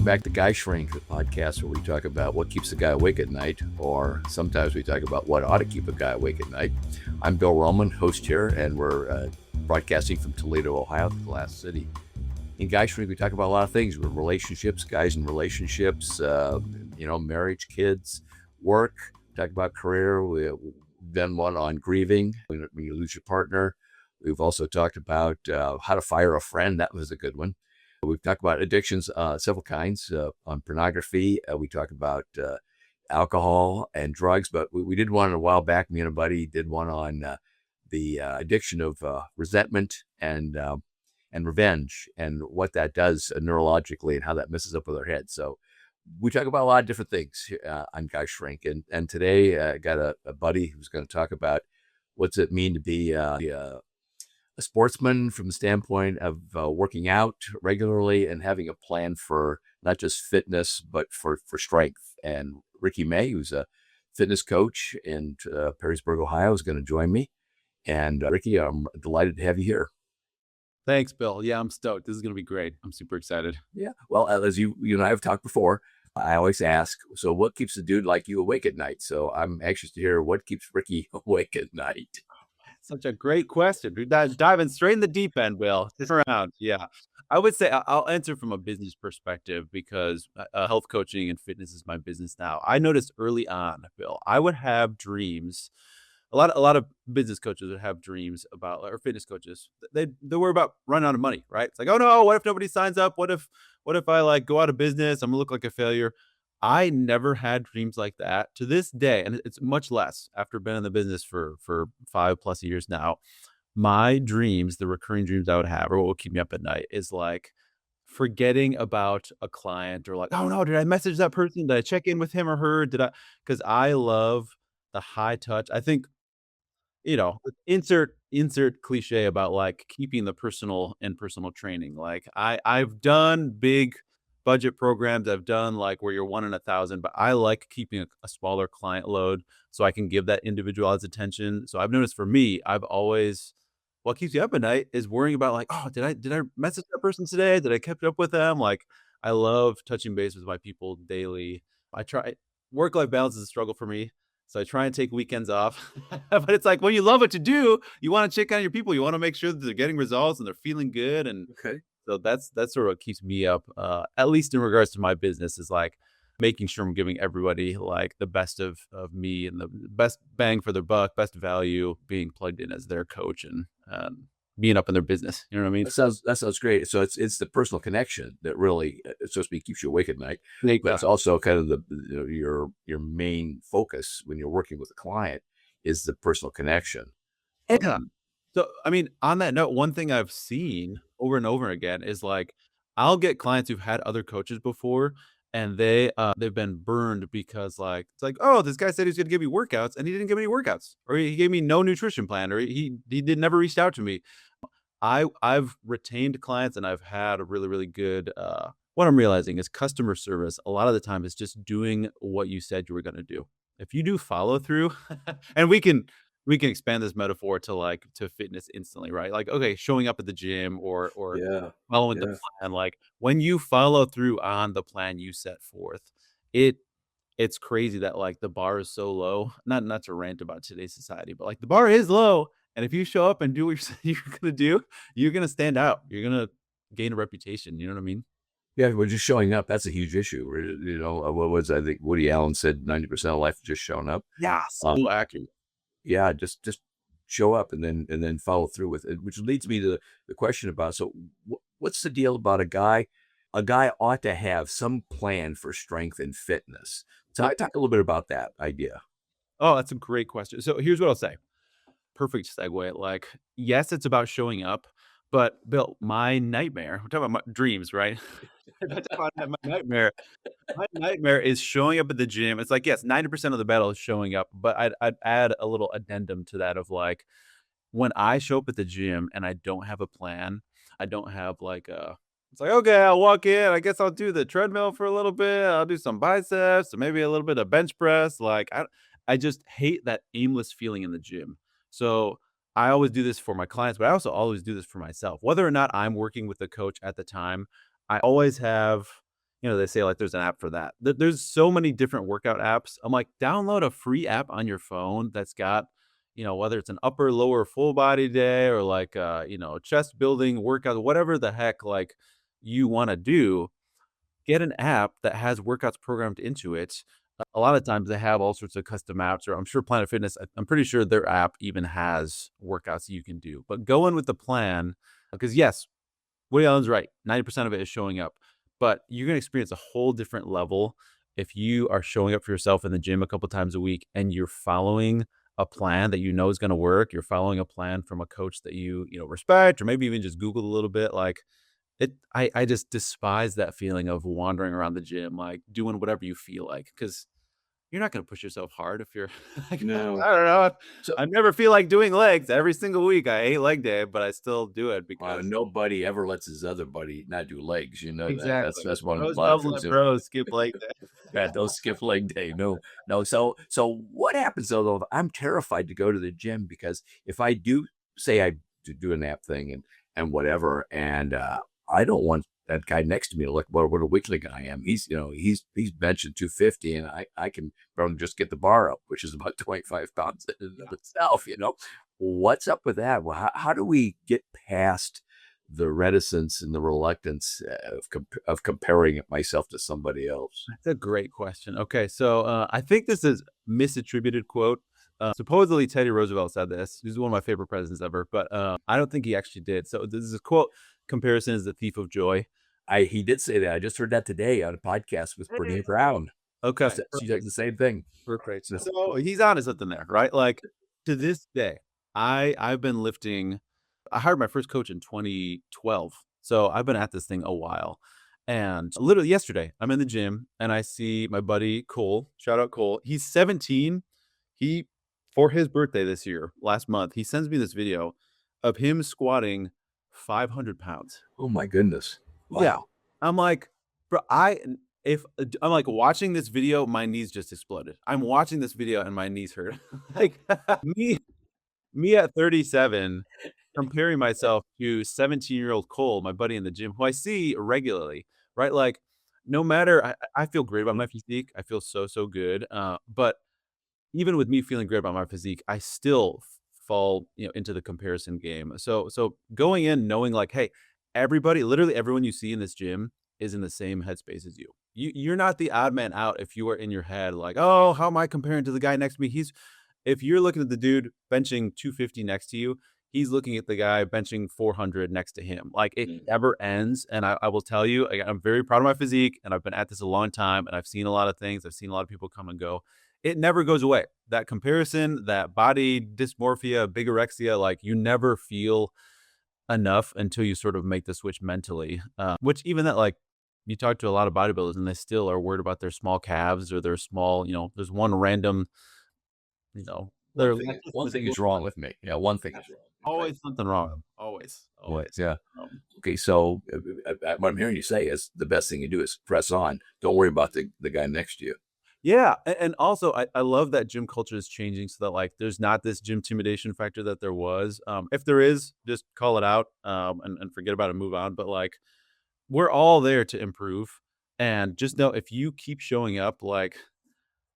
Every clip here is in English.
Welcome back to GuyShrink, the podcast where we talk about what keeps a guy awake at night, or sometimes we talk about what ought to keep a guy awake at night. I'm Bill Roman, host here, and we're broadcasting from Toledo, Ohio, the Glass City. In GuyShrink, we talk about a lot of things with relationships, guys in relationships, marriage, kids, work. We talk about career. We've done one on grieving when you lose your partner. We've also talked about how to fire a friend. That was a good one. We've talked about addictions, several kinds, on pornography. We talked about alcohol and drugs, but we did one a while back. Me and a buddy did one on the addiction of resentment and revenge and what that does neurologically and how that messes up with our head. So we talk about a lot of different things on GuyShrink. And today I got a buddy who's going to talk about what's it mean to be a sportsman from the standpoint of working out regularly and having a plan for not just fitness, but for strength. And Ricky May, who's a fitness coach in Perrysburg, Ohio, is going to join me. And Ricky, I'm delighted to have you here. Thanks, Bill. Yeah, I'm stoked. This is going to be great. I'm super excited. Yeah. Well, as you and I have talked before, I always ask, so what keeps a dude like you awake at night? So I'm anxious to hear what keeps Ricky awake at night. Such a great question. We're diving straight in the deep end, Bill. Just around. Yeah. I would say I'll answer from a business perspective because health coaching and fitness is my business now. I noticed early on, Bill, I would have dreams. A lot of business coaches would have dreams about, or fitness coaches, they worry about running out of money, right? It's like, oh no, what if nobody signs up? What if I go out of business? I'm gonna look like a failure. I never had dreams like that to this day. And it's much less after being in the business for 5+ years now. My dreams, the recurring dreams I would have, or what will keep me up at night, is like forgetting about a client, or like, oh no, did I message that person? Did I check in with him or her? Because I love the high touch. I think, insert cliche about like keeping the personal training. Like I've done big budget programs. I've done like where you're 1 in 1,000, but I like keeping a smaller client load so I can give that individualized attention. So I've noticed for me, what keeps you up at night is worrying about like, oh, did I message that person today? Did I keep up with them? Like I love touching base with my people daily. Work-life balance is a struggle for me. So I try and take weekends off, but it's like when you love what you do, you want to check on your people. You want to make sure that they're getting results and they're feeling good. And Okay. so that's sort of what keeps me up, at least in regards to my business, is like making sure I'm giving everybody like the best of me and the best bang for their buck, best value, being plugged in as their coach and being up in their business. You know what I mean? That sounds great. So it's the personal connection that really, so to speak, keeps you awake at night. Yeah. But it's also kind of your main focus when you're working with a client is the personal connection. Yeah. So, I mean, on that note, one thing I've seen over and over again is like, I'll get clients who've had other coaches before, and they've been burned because like, it's like, oh, this guy said he's going to give me workouts and he didn't give me any workouts, or he gave me no nutrition plan, or he never reached out to me. I've retained clients and I've had a really, really good, what I'm realizing is customer service. A lot of the time is just doing what you said you were going to do. If you do follow through, and we can expand this metaphor to fitness instantly, right? Like, okay, showing up at the gym or Yeah. following the plan. Like when you follow through on the plan you set forth, it's crazy that like the bar is so low. Not to rant about today's society, but like the bar is low. And if you show up and do what you said you're gonna do, you're gonna stand out. You're gonna gain a reputation. You know what I mean? Yeah, we're just showing up. That's a huge issue. What was, I think Woody Allen said 90% of life is just showing up. Yeah, so accurate. Yeah, just show up and then follow through with it, which leads me to the question about, so what's the deal about a guy ought to have some plan for strength and fitness. So I talk a little bit about that idea. Oh, that's a great question. So here's what I'll say. Perfect segue. Like, yes, it's about showing up, but Bill, my nightmare, we're talking about my dreams, right? I'm talking about my nightmare. My nightmare is showing up at the gym. It's like, yes, 90% of the battle is showing up, but I'd add a little addendum to that of like, when I show up at the gym and I don't have a plan, I don't have like it's like, okay, I'll walk in. I guess I'll do the treadmill for a little bit. I'll do some biceps or maybe a little bit of bench press. Like I just hate that aimless feeling in the gym. So I always do this for my clients, but I also always do this for myself. Whether or not I'm working with the coach at the time, I always have, they say like there's an app for that. There's so many different workout apps. I'm like, download a free app on your phone that's got, whether it's an upper, lower, full body day or like, chest building workout, whatever the heck, like you want to do, get an app that has workouts programmed into it. A lot of times they have all sorts of custom apps, or I'm sure Planet Fitness, I'm pretty sure their app even has workouts you can do. But go in with the plan, because yes, Woody Allen's right. 90% of it is showing up, but you're going to experience a whole different level if you are showing up for yourself in the gym a couple times a week and you're following a plan that is going to work. You're following a plan from a coach that respect, or maybe even just Google a little bit. Like I just despise that feeling of wandering around the gym, like doing whatever you feel like, because you're not going to push yourself hard if you're like, No. I don't know. So I never feel like doing legs every single week. I hate leg day, but I still do it because nobody ever lets his other buddy not do legs. You know that. exactly. That's one of Those a lot of double things. bros skip leg day. Yeah, don't skip leg day. No, no. So what happens though? I'm terrified to go to the gym because if I do say I do an app thing and whatever, and I don't want that guy next to me to look what a weakling I am. He's he's benching 250, and I can probably just get the bar up, which is about 25 pounds in and of itself. What's up with that? Well, how do we get past the reticence and the reluctance of comparing myself to somebody else? That's a great question. Okay, so I think this is misattributed quote. Supposedly Teddy Roosevelt said this. He's one of my favorite presidents ever, but I don't think he actually did. So this is a quote: "Comparison is the thief of joy." He did say that. I just heard that today on a podcast with Brene Brown. Okay, She does the same thing. perfect. So he's onto something there, right? Like to this day, I've been lifting. I hired my first coach in 2012, so I've been at this thing a while. And literally yesterday, I'm in the gym and I see my buddy Cole. Shout out Cole. He's 17. He For his birthday this year, last month, he sends me this video of him squatting 500 pounds. Oh my goodness! Yeah. Wow. I'm like, bro, if I'm like watching this video, my knees just exploded. I'm watching this video and my knees hurt. Like me at 37, comparing myself to 17-year-old Cole, my buddy in the gym, who I see regularly, right? Like, no matter, I feel great about my physique. I feel so, so good. But even with me feeling great about my physique, I still fall, into the comparison game. So going in knowing like, hey, literally everyone you see in this gym is in the same headspace as you. You're not the odd man out if you are in your head like, oh, how am I comparing to the guy next to me? If you're looking at the dude benching 250 next to you, he's looking at the guy benching 400 next to him. Like it never ends. And I will tell you, I'm very proud of my physique and I've been at this a long time and I've seen a lot of things. I've seen a lot of people come and go. It never goes away. That comparison, that body dysmorphia, bigorexia, like you never feel enough until you sort of make the switch mentally. Which even that, like you talk to a lot of bodybuilders and they still are worried about their small calves or their small, there's one random, One thing is wrong with me. Yeah, one thing is wrong. always something wrong. Always. Yeah. Um, Okay, so what I'm hearing you say is the best thing you do is press on. Don't worry about the guy next to you. Yeah, and also I love that gym culture is changing so that like there's not this gym intimidation factor that there was. If there is, just call it out and forget about it and move on. But like we're all there to improve, and just know if you keep showing up, like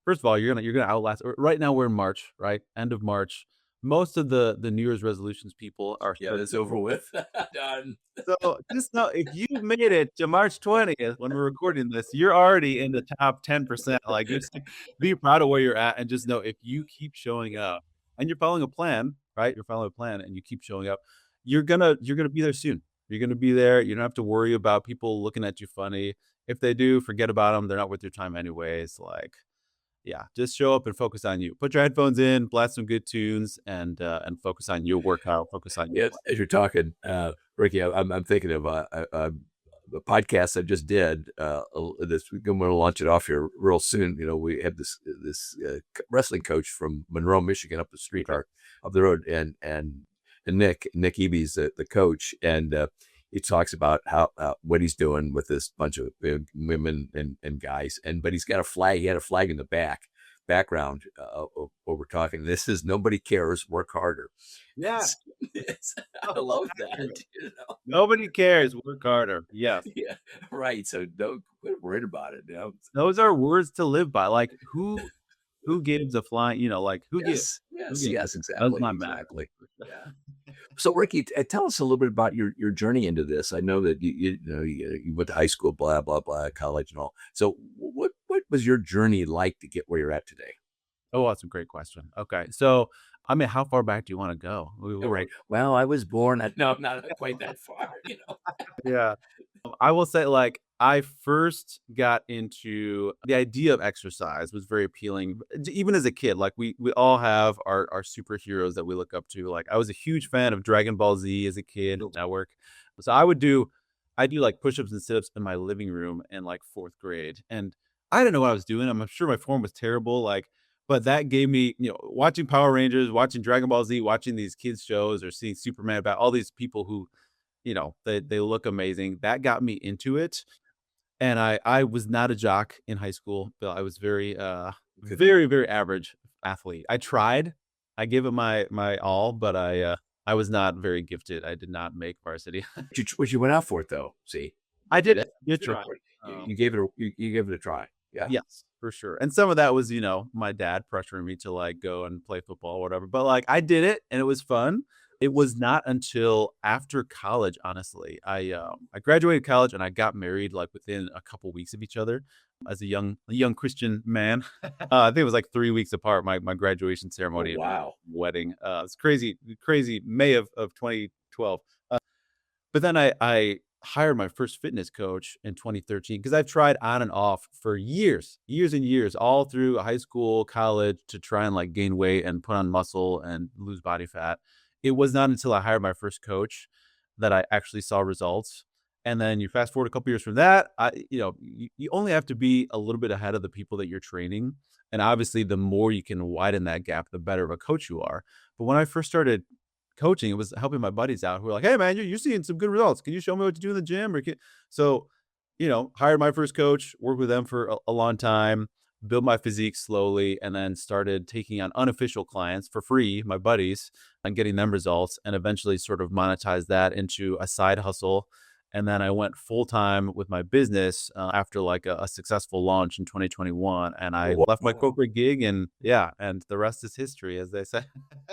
first of all, you're gonna outlast. Right now we're in March, right? End of March. Most of the New Year's resolutions people are Yeah, that's over with. Done. so just know if you made it to March 20th when we're recording this, you're already in the top 10%. Like just be proud of where you're at and just know if you keep showing up and you're following a plan, right? You're following a plan and you keep showing up, you're gonna be there soon. You're gonna be there. You don't have to worry about people looking at you funny. If they do, forget about them. They're not worth your time anyways. Like, yeah, just show up and focus on you. Put your headphones in, blast some good tunes, and focus on your workout. Focus on your Yeah, as you're talking, Ricky, I'm thinking of a podcast I just did this week. I'm going to launch it off here real soon. We have this wrestling coach from Monroe, Michigan, up the street, or up the road, and Nick Eby's the coach, and he talks about how what he's doing with this bunch of women and guys, but he's got a flag. He had a flag in the back background of what we're talking. This is nobody cares, work harder. Yeah. I love that. Nobody cares. Work harder. Yes. Yeah, right. So don't quit worried about it. Those are words to live by. Like who gives a flying, like Yes, who yes, gives? yes, That's exactly, my matter. exactly. Yeah. So, Ricky, tell us a little bit about your journey into this. I know that you went to high school, blah blah blah, college, and all. So, what was your journey like to get where you're at today? Oh, that's a great question. Okay. So, I mean, how far back do you want to go? Right. Well, I was born at no, not quite that far. Yeah. I will say, like, I first got into the idea of exercise was very appealing, even as a kid. Like, we all have our superheroes that we look up to. Like, I was a huge fan of Dragon Ball Z as a kid, network. So I do like push-ups and sit-ups in my living room in like fourth grade. And I didn't know what I was doing. I'm sure my form was terrible. Like, but that gave me, watching Power Rangers, watching Dragon Ball Z, watching these kids shows or seeing Superman about all these people who they look amazing. That got me into it, and I was not a jock in high school, but I was very, very, very average athlete. I tried. I gave it my all, but I was not very gifted. I did not make varsity. But you went out for it though. See, I did it. you Did went out try. for it. Um, You gave it you gave it a try. Yeah. yes, for sure. And some of that was, my dad pressuring me to like go and play football or whatever. But like I did it and it was fun. It was not until after college, honestly. I graduated college and I got married like within a couple weeks of each other as a young Christian man. I think it was like 3 weeks apart, my graduation ceremony and my Wow. wedding. It's crazy May of 2012. But then I hired my first fitness coach in 2013 because I've tried on and off for years and years, all through high school, college, to try and like gain weight and put on muscle and lose body fat. It was not until I hired my first coach that I actually saw results. And then you fast forward a couple years from that, you only have to be a little bit ahead of the people that you're training. And obviously, the more you can widen that gap, the better of a coach you are. But when I first started coaching, it was helping my buddies out who were like, "Hey man, you're seeing some good results. Can you show me what to do in the gym?" So, hired my first coach, worked with them for a long time, built my physique slowly, and then started taking on unofficial clients for free, my buddies, and getting them results, and eventually sort of monetize that into a side hustle. And then I went full time with my business after like a successful launch in 2021, and I left my corporate gig, and yeah, and the rest is history, as they say.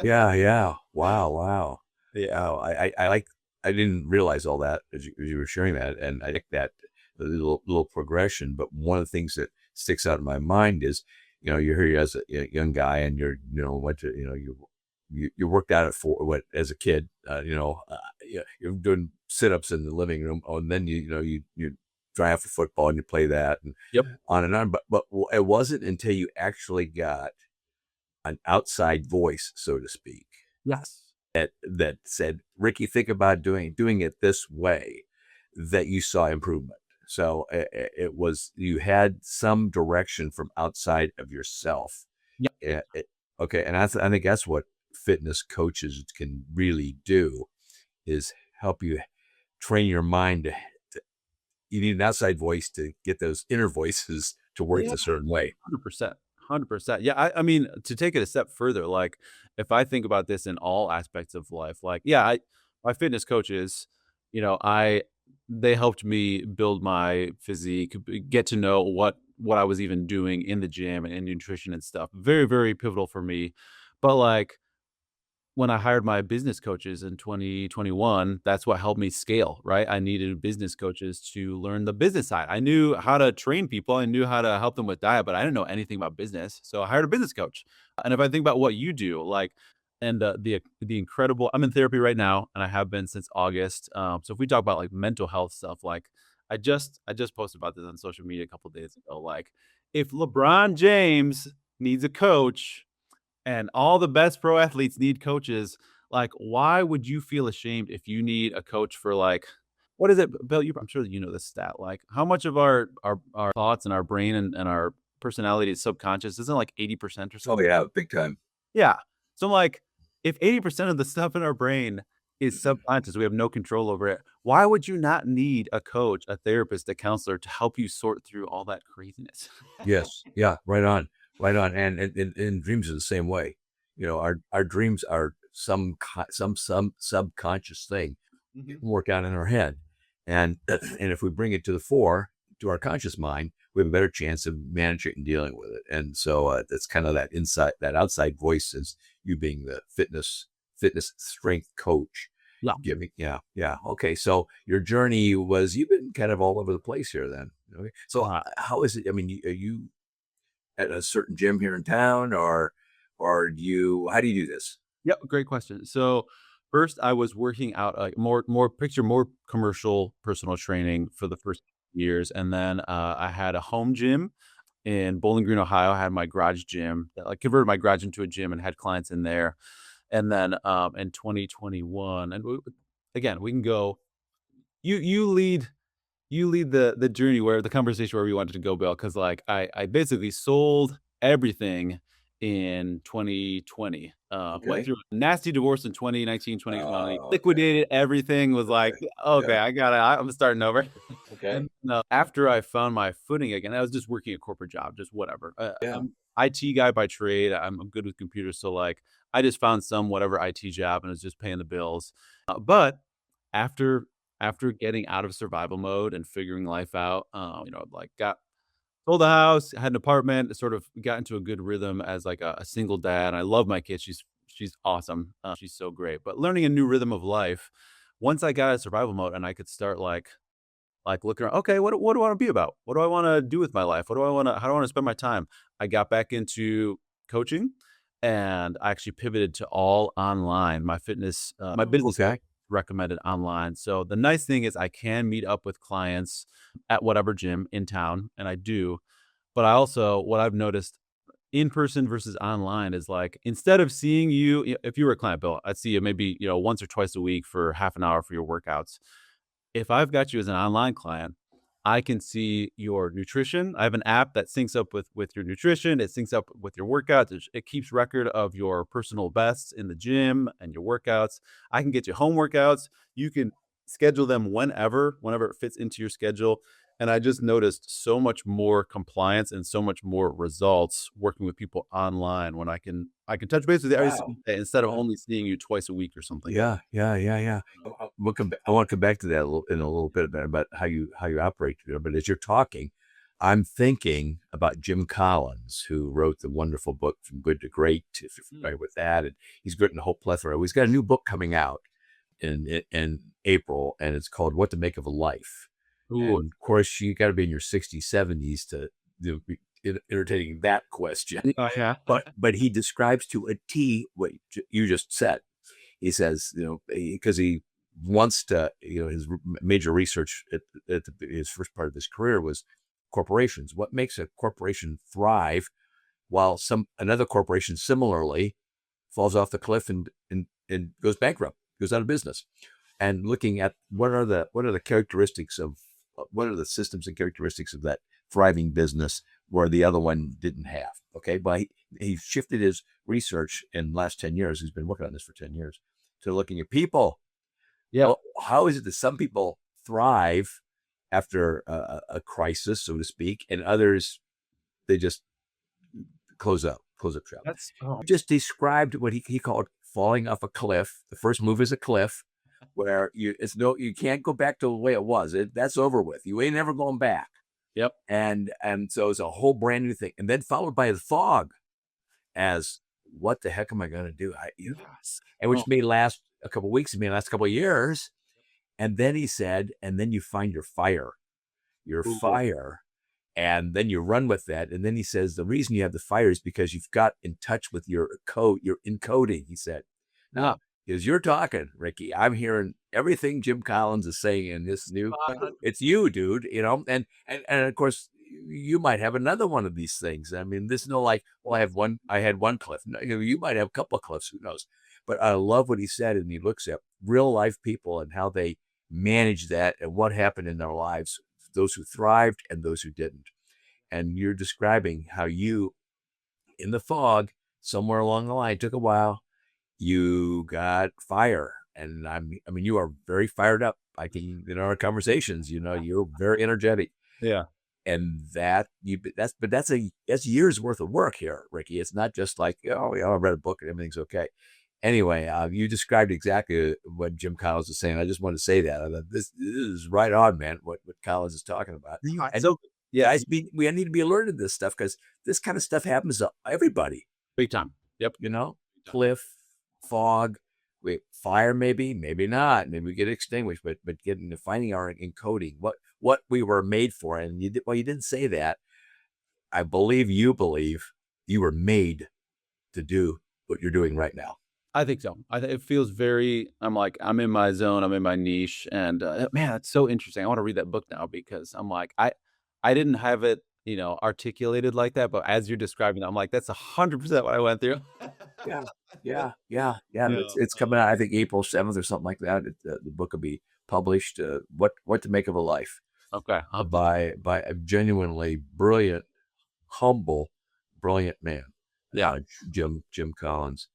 Yeah, yeah. Wow, wow. Yeah. Wow. I didn't realize all that as you were sharing that, and I think that the little progression. But one of the things that sticks out in my mind is, you're here as a young guy, and went to you worked out for what as a kid, you're doing sit-ups in the living room, and then you try out for football and you play that, and Yep. on and on. But it wasn't until you actually got an outside voice, so to speak, Yes. that said, Ricky, think about doing it this way, that you saw improvement. So it was, you had some direction from outside of yourself. Yep. Okay. And I think that's what fitness coaches can really do, is help you train your mind you need an outside voice to get those inner voices to work Yeah. a certain way. 100%. 100%. Yeah. I mean, to take it a step further, like if I think about this in all aspects of life, like, yeah, my fitness coaches, they helped me build my physique, get to know what I was even doing in the gym and in nutrition and stuff. Very, very pivotal for me. But like, when I hired my business coaches in 2021, that's what helped me scale, right? I needed business coaches to learn the business side. I knew how to train people, I knew how to help them with diet, but I didn't know anything about business. So I hired a business coach. And if I think about what you do, like, and the incredible, I'm in therapy right now, and I have been since August. So if we talk about like mental health stuff, like I just posted about this on social media a couple days ago. Like, if LeBron James needs a coach, and all the best pro athletes need coaches, like, why would you feel ashamed if you need a coach for like, what is it, Bill? I'm sure you know this stat. Like, how much of our thoughts and our brain and our personality is subconscious? Isn't it like 80% or Oh something? yeah, big time. Yeah. So I'm like, if 80% of the stuff in our brain is subconscious, we have no control over it. Why would you not need a coach, a therapist, a counselor to help you sort through all that craziness? Yes. Yeah. Right on. Right on. And dreams are the same way. Our dreams are some subconscious thing Mhm. work out in our head. And and if we bring it to the fore, to our conscious mind, we have a better chance of managing and dealing with it. And so that's kind of that inside, that outside voice is you being the fitness strength coach. Yeah. Giving, yeah, yeah. Okay, so your journey was you've been kind of all over the place here then. Okay, so Uh, how is it? I mean, are you at a certain gym here in town, or do you? How do you do this? Yep, great question. So first, I was working out like more commercial personal training for the first years, and then I had a home gym in Bowling Green, Ohio. I had my garage gym that I converted my garage into a gym and had clients in there. And then in 2021, and again, we can go. You lead the journey where the conversation where we wanted to go, Bill, because like I basically sold everything in 2020. Went Okay. through a nasty divorce in 2019, 2020, Okay. liquidated everything, was like, Okay. okay, Yeah. I'm starting over. Okay. And after I found my footing again, I was just working a corporate job, just whatever. Yeah. I'm IT guy by trade. I'm good with computers, so like I just found some whatever IT job and was just paying the bills. But after getting out of survival mode and figuring life out, like got sold the house, had an apartment, sort of got into a good rhythm as like a single dad. I love my kid. She's awesome. She's so great. But learning a new rhythm of life, once I got out of survival mode and I could start like looking around, okay, what do I want to be about? What do I want to do with my life? How do I want to spend my time? I got back into coaching and I actually pivoted to all online. My business Okay. recommended online. So the nice thing is I can meet up with clients at whatever gym in town, and I do. But I also, what I've noticed in person versus online is like instead of seeing you, if you were a client, Bill, I'd see you maybe, once or twice a week for half an hour for your workouts. If I've got you as an online client, I can see your nutrition. I have an app that syncs up with your nutrition. It syncs up with your workouts. It keeps record of your personal bests in the gym and your workouts. I can get you home workouts. You can schedule them whenever it fits into your schedule. And I just noticed so much more compliance and so much more results working with people online when I can touch base with you every single Wow. day instead of Yeah. only seeing you twice a week or something. Yeah. Yeah. Yeah. Yeah. I want to come back to that in a little bit about how you operate there. But as you're talking, I'm thinking about Jim Collins, who wrote the wonderful book From Good to Great, if you're Mm. familiar with that. And he's written a whole plethora. He's got a new book coming out in April, and it's called What to Make of a Life. Ooh, And of course, you got to be in your 60s, 70s to be entertaining that question. oh yeah. But he describes to a T what you just said. He says, because he wants to, his major research his first part of his career was corporations. What makes a corporation thrive while another corporation similarly falls off the cliff and goes bankrupt, goes out of business? And looking at what are the characteristics of what are the systems and characteristics of that thriving business where the other one didn't have. Okay, but he shifted his research in the last 10 years. He's been working on this for 10 years to looking at people. Yep. Well, how is it that some people thrive after a crisis, so to speak, and others they just close up shop? That's oh, You just described what he called falling off a cliff. The first move is a cliff where you can't go back to the way it was. That's over with. You ain't never going back. yep. And so it's a whole brand new thing. And then followed by the fog as what the heck am I going to do? Yes. And Oh, which may last a couple of weeks, it may last a couple of years. And then he said, and then you find your ooh, fire, and then you run with that. And then he says, the reason you have the fire is because you've got in touch with your code, your encoding, he said. yeah. Now, as you're talking, Ricky, I'm hearing everything Jim Collins is saying in this new, it's you, dude, and of course, you might have another one of these things. I mean, this is no like, well, I had one cliff. No, you might have a couple of cliffs, who knows? But I love what he said, and he looks at real life people and how they manage that and what happened in their lives, those who thrived and those who didn't. And you're describing how you, in the fog, somewhere along the line, took a while, you got fire. And I mean, you are very fired up. I can, in our conversations, you're very energetic. Yeah. And that's years worth of work here, Ricky. It's not just like, oh yeah, I read a book and everything's okay. Anyway, you described exactly what Jim Collins was saying. I just want to say that. I thought this is right on, man. What Collins is talking about. And So yeah, we need to be alerted to this stuff because this kind of stuff happens to everybody. big time. Yep. You know, Big time. cliff, fog, fire, maybe not. Maybe we get extinguished, but finding our encoding, what we were made for. And you didn't say that. I believe you were made to do what you're doing right now. I think so. It feels very, I'm in my zone, I'm in my niche. And man, that's so interesting. I want to read that book now because I'm like, I didn't have it, articulated like that. But as you're describing it, I'm like, that's 100% what I went through. Yeah. Yeah. It's coming out, I think, April 7th or something like that. The book will be published. What to Make of a Life Okay. by a genuinely brilliant, humble, brilliant man. Yeah. Jim Collins.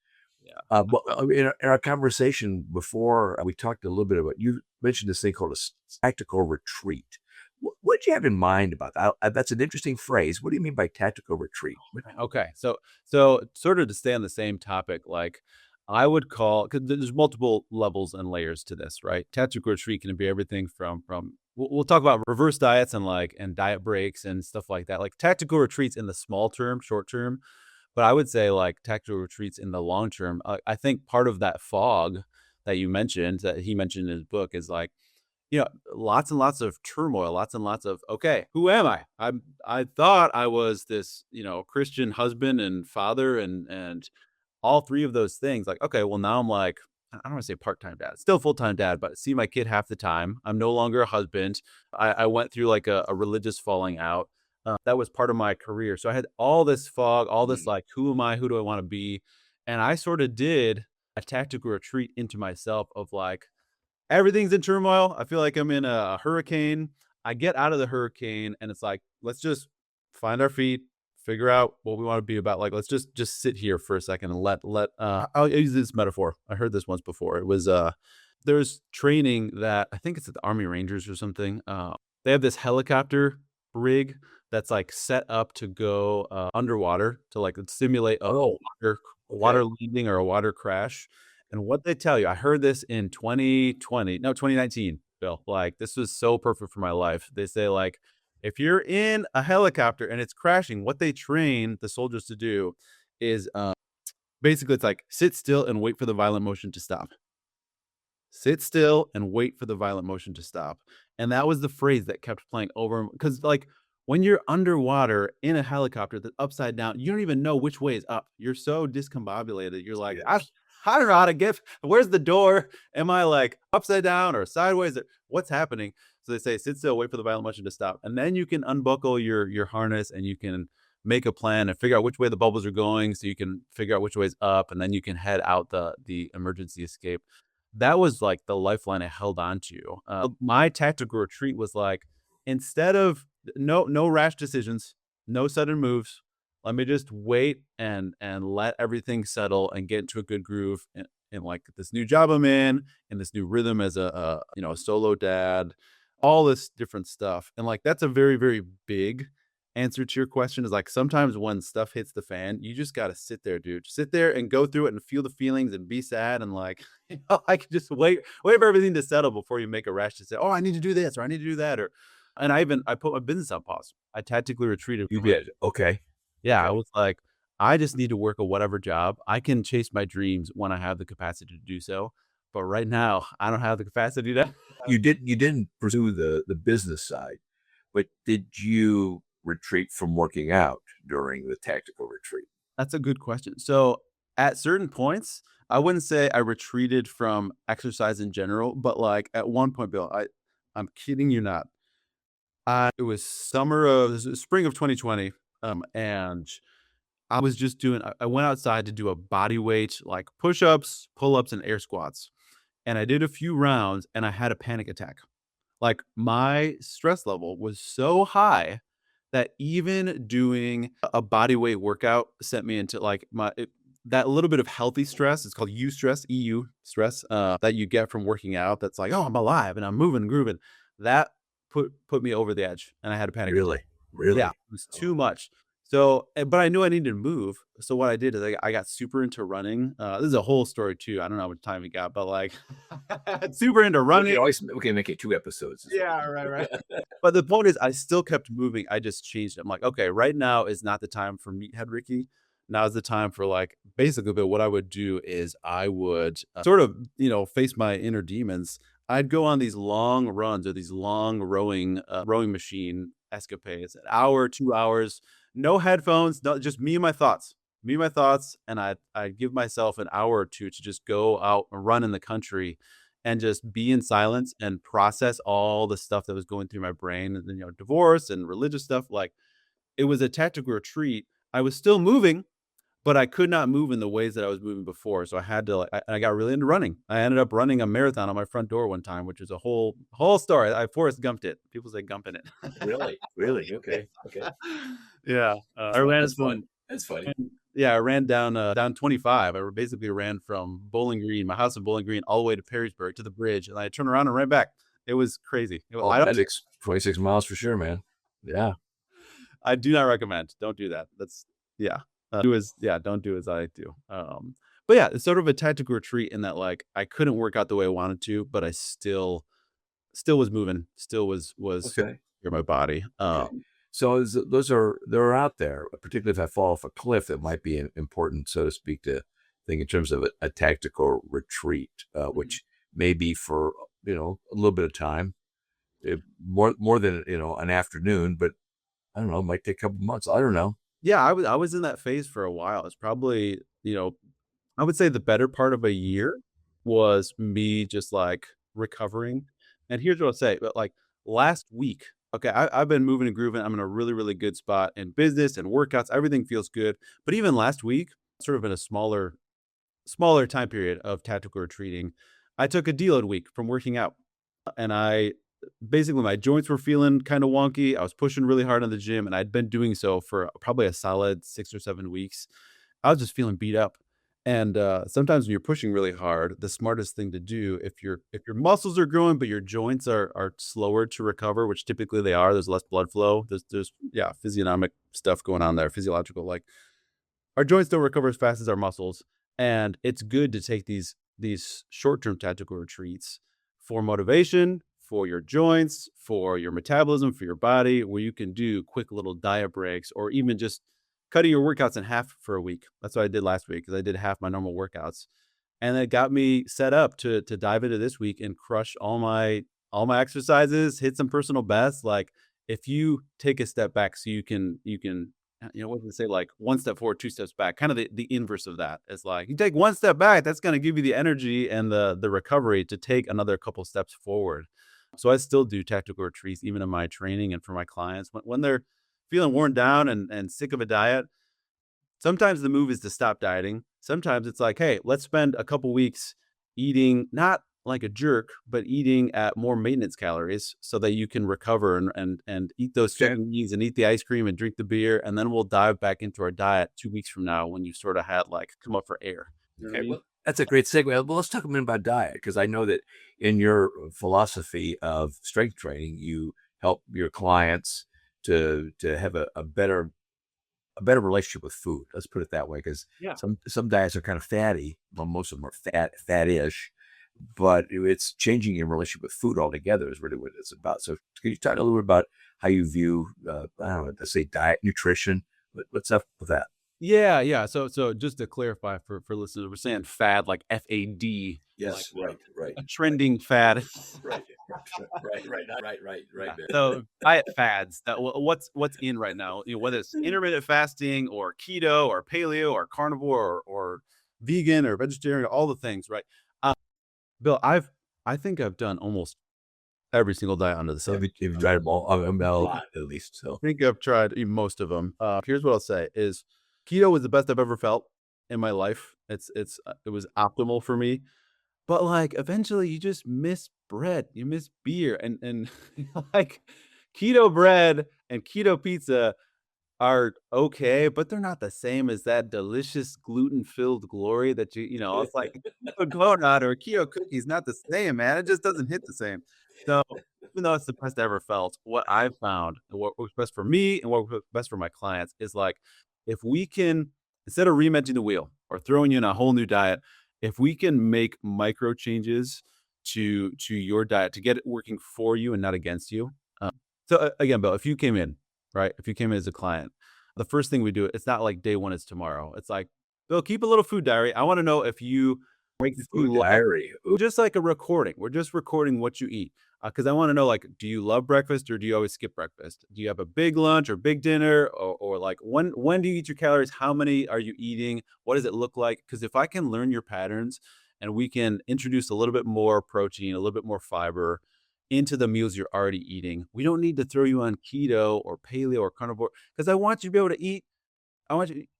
Yeah. But in our conversation before, we talked a little bit about, you mentioned this thing called a tactical retreat. What did you have in mind about that? That's an interesting phrase. What do you mean by tactical retreat? Okay. So sort of to stay on the same topic, like I would call, because there's multiple levels and layers to this, right? Tactical retreat can be everything from we'll talk about reverse diets and diet breaks and stuff like that. Like tactical retreats in the small term, short term, but I would say like tactical retreats in the long term. I think part of that fog that you mentioned, that he mentioned in his book, is like, lots and lots of turmoil, lots and lots of, okay, who am I? I thought I was this, Christian husband and father and all three of those things. Like, okay, well now I'm like, I don't want to say part-time dad, still full-time dad, but see my kid half the time. I'm no longer a husband. I went through like a religious falling out. That was part of my career. So I had all this fog, all this like, who am I? Who do I want to be? And I sort of did a tactical retreat into myself of like, everything's in turmoil. I feel like I'm in a hurricane. I get out of the hurricane and it's like, let's just find our feet, figure out what we want to be about. Like, let's just sit here for a second and I'll use this metaphor. I heard this once before. It was, there's training that I think it's at the Army Rangers or something. They have this helicopter rig that's like set up to go underwater to like simulate a water landing or a water crash. And what they tell you, I heard this in 2019, Bill. Like, this was so perfect for my life. They say, like, if you're in a helicopter and it's crashing, what they train the soldiers to do is basically it's like sit still and wait for the violent motion to stop. Sit still and wait for the violent motion to stop. And that was the phrase that kept playing over, because like when you're underwater in a helicopter that's upside down, you don't even know which way is up. You're so discombobulated. You're like, I don't know how to get, where's the door? Am I like upside down or sideways? What's happening? So they say, sit still, wait for the violent motion to stop. And then you can unbuckle your harness and you can make a plan and figure out which way the bubbles are going. So you can figure out which way is up, and then you can head out the emergency escape. That was like the lifeline I held on to. My tactical retreat was like, instead of no rash decisions, no sudden moves, let me just wait and let everything settle and get into a good groove in like this new job I'm in this new rhythm as a solo dad, all this different stuff. And like, that's a very, very big answer to your question, is like, sometimes when stuff hits the fan, you just got to sit there, dude. Sit there and go through it and feel the feelings and be sad. And like, I can just wait for everything to settle before you make a rash to say, oh, I need to do this or I need to do that. And I put my business on pause. I tactically retreated. You did. Okay. Yeah. I was like, I just need to work a whatever job. I can chase my dreams when I have the capacity to do so. But right now, I don't have the capacity to. You didn't pursue the business side, but did you retreat from working out during the tactical retreat? That's a good question. So at certain points, I wouldn't say I retreated from exercise in general, but like at one point, Bill, I'm kidding you not. It was spring of 2020. And I was just I went outside to do a body weight, like push-ups, pull-ups, and air squats. And I did a few rounds and I had a panic attack. Like, my stress level was so high that even doing a body weight workout sent me into like that little bit of healthy stress. It's called EU stress, that you get from working out. That's like, oh, I'm alive and I'm moving and grooving. That put me over the edge, and I had a panic. Really? Attack. Really? Yeah, it was too much. So, but I knew I needed to move. So what I did is I got super into running. This is a whole story too. I don't know how much time we got, but like super into running. We can make it 2 episodes. Yeah, right. But the point is I still kept moving. I just changed it. I'm like, okay, right now is not the time for meathead Ricky. Now is the time for like basically, but what I would do is I would sort of, face my inner demons. I'd go on these long runs or these long rowing machine escapades, an hour, 2 hours, no headphones, no, just me and my thoughts. And I'd give myself an hour or two to just go out and run in the country and just be in silence and process all the stuff that was going through my brain and then, divorce and religious stuff. Like it was a tactical retreat. I was still moving, but I could not move in the ways that I was moving before. So I had to I got really into running. I ended up running a marathon on my front door one time, which is a whole story. I Forrest Gumped it. People say gumping it. Really? Really? Okay. Okay. Yeah. I ran That's from fun. That's funny. yeah, I ran down 25. I basically ran from Bowling Green, my house in Bowling Green, all the way to Perrysburg to the bridge, and I turned around and ran back. It was crazy. Oh, I don't, 26 miles for sure, man. Yeah. I do not recommend. Don't do that. That's yeah. Don't do as I do. But yeah, it's sort of a tactical retreat in that like I couldn't work out the way I wanted to, but I still was moving, still was Okay. in my body. Okay. So they're out there, particularly if I fall off a cliff, that might be important, so to speak, to think in terms of a tactical retreat, which may be for, a little bit of time, more than, an afternoon, but I don't know, it might take a couple months. I don't know. Yeah, I was in that phase for a while. It's probably, I would say the better part of a year was me just like recovering. And here's what I'll say, but like last week, okay, I've been moving and grooving. I'm in a really, really good spot in business and workouts. Everything feels good. But even last week, sort of in a smaller time period of tactical retreating, I took a deload week from working out. And I basically my joints were feeling kind of wonky. I was pushing really hard in the gym, and I'd been doing so for probably a solid 6 or 7 weeks. I was just feeling beat up. And sometimes when you're pushing really hard, the smartest thing to do if your muscles are growing but your joints are slower to recover, which typically they are, there's less blood flow. There's physiognomic stuff going on there, physiological, like our joints don't recover as fast as our muscles, and it's good to take these short-term tactical retreats for motivation, for your joints, for your metabolism, for your body, where you can do quick little diet breaks or even just cutting your workouts in half for a week. That's what I did last week because I did half my normal workouts, and it got me set up to dive into this week and crush all my exercises, hit some personal bests. Like if you take a step back, so you can what do they say? Like one step forward, two steps back. Kind of the inverse of that is like you take one step back, that's going to give you the energy and the recovery to take another couple steps forward. So I still do tactical retreats, even in my training and for my clients when they're feeling worn down and sick of a diet. Sometimes the move is to stop dieting. Sometimes it's like, hey, let's spend a couple weeks eating not like a jerk, but eating at more maintenance calories so that you can recover and eat those Okay. chicken wings and eat the ice cream and drink the beer. And then we'll dive back into our diet 2 weeks from now when you sort of had like come up for air. You know what I Okay, mean? well, that's a great segue. Well, let's talk a minute about diet, because I know that in your philosophy of strength training, you help your clients to have a better relationship with food. Let's put it that way, because Yeah. some diets are kind of fatty. Well, most of them are fat-ish, but it's changing your relationship with food altogether is really what it's about. So, can you talk a little bit about how you view, I don't know, let's say diet, nutrition? What's up with that? Yeah. So just to clarify for listeners, we're saying fad like FAD, Yes, like right, a trending fad. right, right. So diet fads. What's in right now? Whether it's intermittent fasting or keto or paleo or carnivore or vegan or vegetarian, all the things, right? Bill, I think I've done almost every single diet under the sun. If you tried them all, a lot at least. So, I think I've tried most of them. Here's what I'll say: is keto was the best I've ever felt in my life. It was optimal for me. But like eventually, you just miss bread, you miss beer, and like keto bread and keto pizza are okay, but they're not the same as that delicious gluten-filled glory that it's like a donut or a keto cookie is not the same, man. It just doesn't hit the same. So, even though it's the best I ever felt, what I've found and what works best for me and what works best for my clients is like, if we can, instead of reinventing the wheel or throwing you in a whole new diet, if we can make micro changes to your diet to get it working for you and not against you. Again, Bill, if you came in, right? If you came in as a client, the first thing we do, it's not like day one is tomorrow. It's like, Bill, keep a little food diary. I want to know if you Food love, diary. Ooh, just like a recording. We're just recording what you eat. Because I want to know, like, do you love breakfast or do you always skip breakfast? Do you have a big lunch or big dinner, or like when do you eat your calories? How many are you eating? What does it look like? Because if I can learn your patterns and we can introduce a little bit more protein, a little bit more fiber into the meals you're already eating, we don't need to throw you on keto or paleo or carnivore because I want you to be able to eat.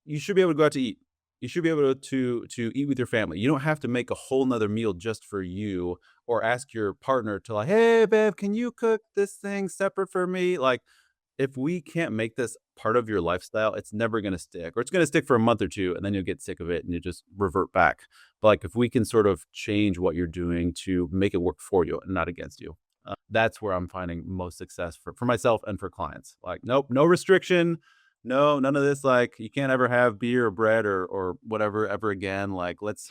You should be able to go out to eat. You should be able to eat with your family. You don't have to make a whole nother meal just for you or ask your partner to like, hey babe, can you cook this thing separate for me? Like, if we can't make this part of your lifestyle, it's never going to stick, or it's going to stick for a month or two, and then you'll get sick of it and you just revert back. But like, if we can sort of change what you're doing to make it work for you and not against you, that's where I'm finding most success for myself and for clients. Like, nope, no restriction, no, none of this. Like, you can't ever have beer or bread or whatever ever again. Like, let's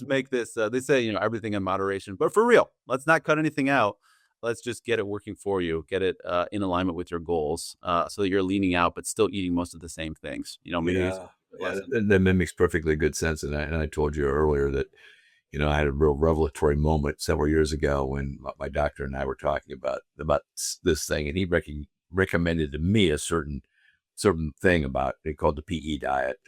make this. They say everything in moderation, but for real, let's not cut anything out. Let's just get it working for you, get it in alignment with your goals, so that you're leaning out but still eating most of the same things. Maybe yeah, yeah. less. That makes perfectly good sense. And I told you earlier that I had a real revelatory moment several years ago when my doctor and I were talking about this thing, and he recommended to me a certain thing about it called the PE diet.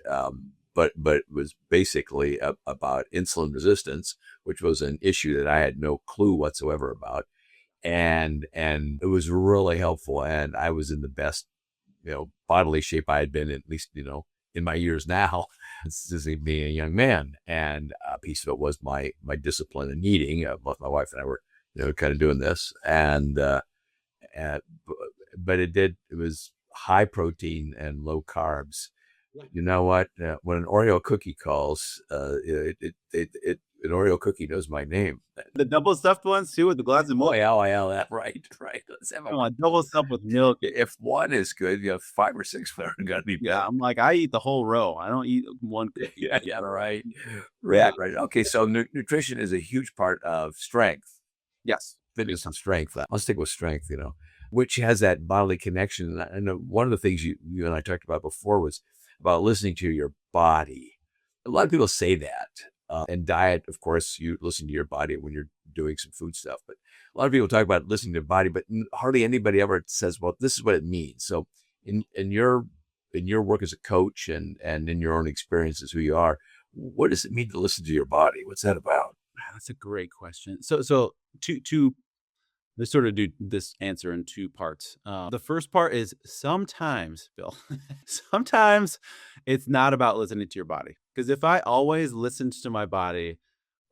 But it was basically about insulin resistance, which was an issue that I had no clue whatsoever about, and it was really helpful. And I was in the best bodily shape I had been, at least in my years now, since being a young man. And a piece of it was my discipline in eating. Both my wife and I were kind of doing this, and but it was high protein and low carbs. You know what? When an Oreo cookie calls, an Oreo cookie knows my name. The double stuffed ones too with the glass of milk. Oh, yeah, that right, right. Let's have Come on, double stuffed with milk. if one is good, 5 or 6 are going to be Yeah, better. I'm like, I eat the whole row. I don't eat one cookie. Yeah, right. Right, right. Okay, so nutrition is a huge part of strength, Yes. fitness and strength. I'll stick with strength, which has that bodily connection. And I know one of the things you and I talked about before was about listening to your body. A lot of people say that. And diet, of course, you listen to your body when you're doing some food stuff. But a lot of people talk about listening to your body, but hardly anybody ever says, well, this is what it means. So in your work as a coach and in your own experiences, who you are, what does it mean to listen to your body? What's that about? That's a great question. So two let's sort of do this answer in two parts. The first part is sometimes, Bill, sometimes it's not about listening to your body. Because if I always listened to my body,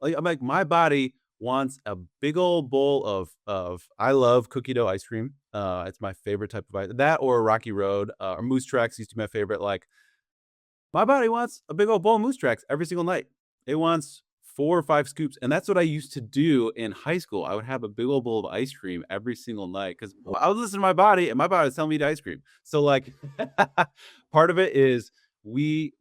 like I'm like my body wants a big old bowl of I love cookie dough ice cream. It's my favorite type of ice. That or Rocky Road or Moose Tracks used to be my favorite. Like my body wants a big old bowl of Moose Tracks every single night. It wants 4 or 5 scoops, and that's what I used to do in high school. I would have a big old bowl of ice cream every single night because I was listening to my body, and my body was telling me to eat ice cream. So, like, part of it is we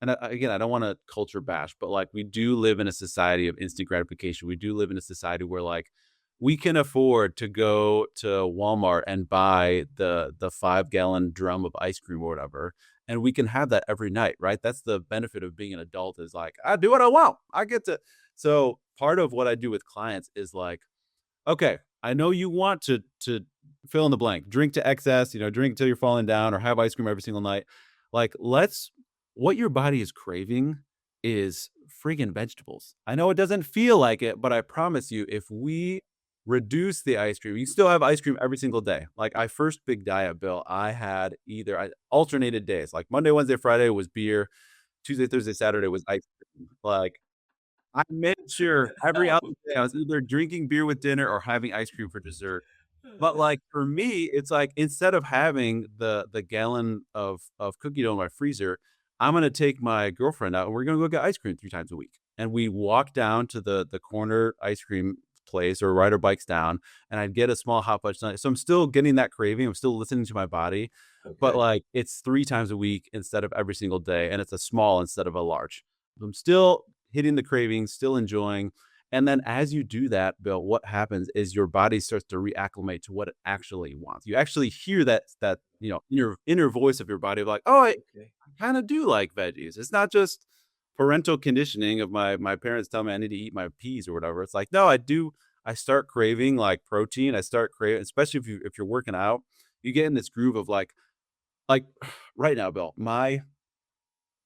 and again, I don't want to culture bash, but like we do live in a society of instant gratification. We do live in a society where like we can afford to go to Walmart and buy the 5-gallon drum of ice cream or whatever, and we can have that every night, right? That's the benefit of being an adult is like I do what I want. I get to. So part of what I do with clients is like, okay, I know you want to fill in the blank, drink to excess, drink till you're falling down or have ice cream every single night. Like, what your body is craving is freaking vegetables. I know it doesn't feel like it, but I promise you, if we reduce the ice cream, you still have ice cream every single day. Like I first big diet, Bill, I alternated days. Like Monday, Wednesday, Friday was beer. Tuesday, Thursday, Saturday was ice cream. Like I made sure every other day I was either drinking beer with dinner or having ice cream for dessert. But, like, for me, it's like, instead of having the gallon of cookie dough in my freezer, I'm gonna take my girlfriend out, and we're gonna go get ice cream 3 times a week. And we walk down to the corner ice cream place or ride our bikes down, and I'd get a small hot fudge sundae. So I'm still getting that craving, I'm still listening to my body, but, Okay. like, it's 3 times a week instead of every single day, and it's a small instead of a large. I'm still hitting the craving, still enjoying, and then as you do that, Bill, what happens is your body starts to reacclimate to what it actually wants. You actually hear that, inner voice of your body of like, "Oh, I Okay. kinda do like veggies." It's not just parental conditioning of my parents telling me I need to eat my peas or whatever. It's like, no, I do. I start craving, like, protein. I start craving, especially if you're working out, you get in this groove of like right now, Bill,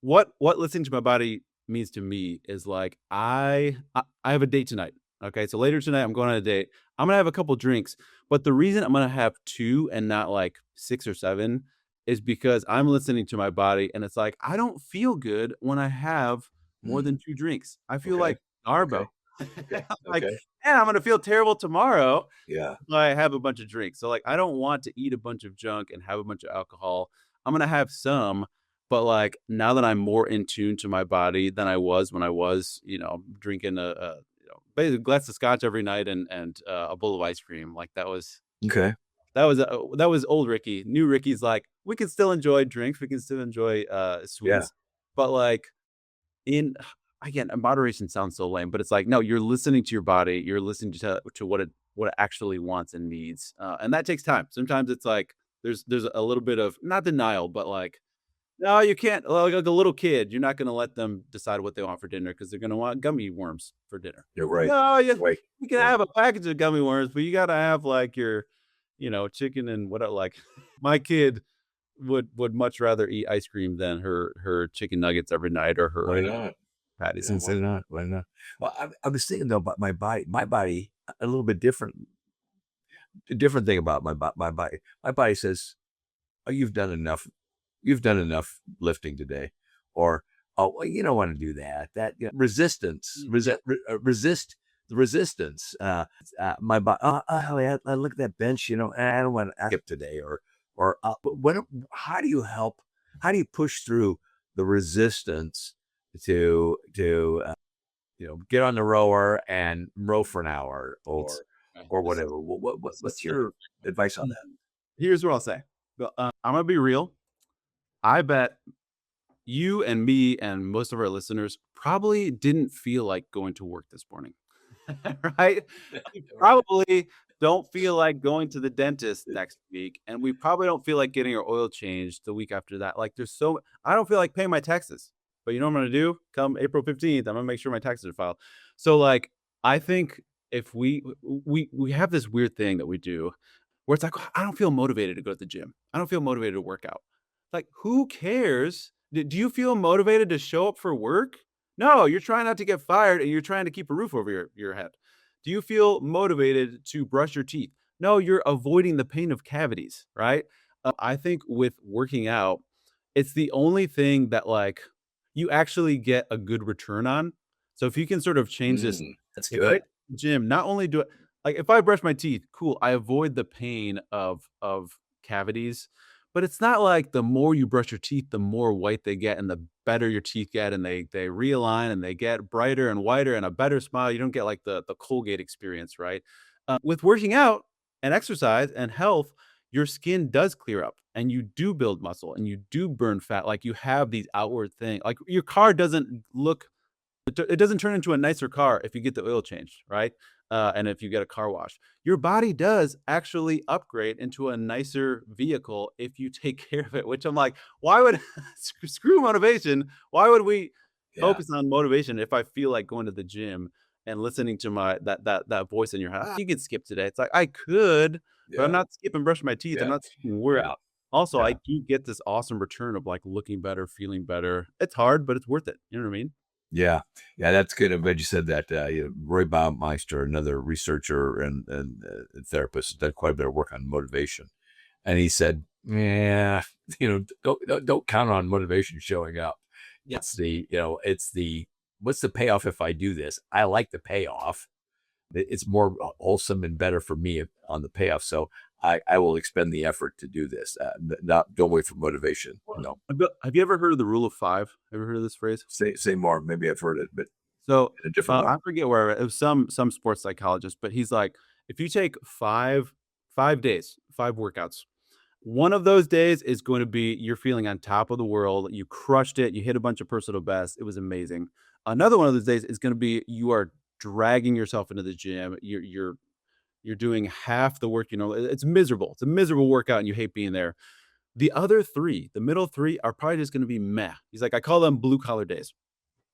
what listening to my body means to me is like I have a date tonight. Okay, so later tonight I'm going on a date. I'm gonna have a couple drinks, but the reason I'm gonna have two and not like 6 or 7 is because I'm listening to my body, and it's like I don't feel good when I have more Mm. than 2 drinks. I feel Okay. like Arbo. Okay. Okay. Like, Okay. and I'm gonna feel terrible tomorrow Yeah. if I have a bunch of drinks. So like I don't want to eat a bunch of junk and have a bunch of alcohol. I'm gonna have some, but, like, now that I'm more in tune to my body than I was when I was, drinking basically a glass of scotch every night and a bowl of ice cream, like, Okay. that was old Ricky. New Ricky's like, "We can still enjoy drinks, we can still enjoy, Yeah. sweets," but, like, in again, moderation sounds so lame, but it's like, no, you're listening to your body, you're listening to what it actually wants and needs, and that takes time. Sometimes it's like there's a little bit of not denial, but like, no, you can't. Like a little kid, you're not gonna let them decide what they want for dinner because they're gonna want gummy worms for dinner. You're Like, right. no, Right. you can Right. have a package of gummy worms, but you gotta have like your, chicken and what like my kid would much rather eat ice cream than her chicken nuggets every night or her Why not? patties in Yeah, the why morning. not? Why not? Well, I was thinking though about my body. My body, a little bit different. A different thing about my body. My body says, "Oh, you've done enough. You've done enough lifting today," or "Oh, well, you don't want to do that." That resistance, Yeah. resist the resistance. My body. I look at that bench. I don't want to skip today, but how do you help? How do you push through the resistance to get on the rower and row for an hour It's or this whatever. this What's is your advice on that? here's what I'll say. I'm gonna be real. I bet you and me and most of our listeners probably didn't feel like going to work this morning, right? We probably don't feel like going to the dentist next week, and we probably don't feel like getting our oil changed the week after that. Like, I don't feel like paying my taxes, but you know what I'm gonna do? Come April 15th, I'm gonna make sure my taxes are filed. So, like, I think if we have this weird thing that we do where it's like, I don't feel motivated to go to the gym. I don't feel motivated to work out. Like, who cares? Do you feel motivated to show up for work? No, you're trying not to get fired and you're trying to keep a roof over your head. Do you feel motivated to brush your teeth? No, you're avoiding the pain of cavities, right? I think with working out, it's the only thing that like you actually get a good return on. So if you can sort of change this, That's if I good. gym, not only do it like if I brush my teeth, cool, I avoid the pain of cavities, but it's not like the more you brush your teeth, the more white they get and the better your teeth get and they realign and they get brighter and whiter and a better smile. You don't get like the Colgate experience, right? With working out and exercise and health, your skin does clear up and you do build muscle and you do burn fat. Like you have these outward things. Like your car doesn't look it doesn't turn into a nicer car if you get the oil changed, right? And if you get a car wash. Your body does actually upgrade into a nicer vehicle if you take care of it, which I'm like, why would screw motivation? Why would we Yeah. focus on motivation if I feel like going to the gym and listening to my that voice in your head? "Ah, you can skip today." It's like I could, but I'm Yeah. not skipping brushing my teeth. I'm Yeah. not skipping work Yeah. out. Also, I Yeah. do get this awesome return of like looking better, feeling better. It's hard, but it's worth it. You know what I mean? Yeah. Yeah. That's good. I'm glad you said that. Roy Baumeister, another researcher and therapist, has done quite a bit of work on motivation. And he said, yeah, don't count on motivation showing up. Yeah. It's the, what's the payoff if I do this? I like the payoff. it's more wholesome and better for me on the payoff. So I will expend the effort to do this. Don't wait for motivation. No, Have you ever heard of the rule of five? Ever heard of this phrase? say more. Maybe I've heard it, but So in a different way. I forget where it was some sports psychologist, but he's like, if you take 5 days, 5 workouts, one of those days is going to be you're feeling on top of the world. You crushed it. You hit a bunch of personal bests. It was amazing. Another one of those days is going to be you are dragging yourself into the gym. You're doing half the work. It's miserable. It's a miserable workout, and you hate being there. The other three, the middle three, are probably just going to be meh. He's like, I call them blue collar days.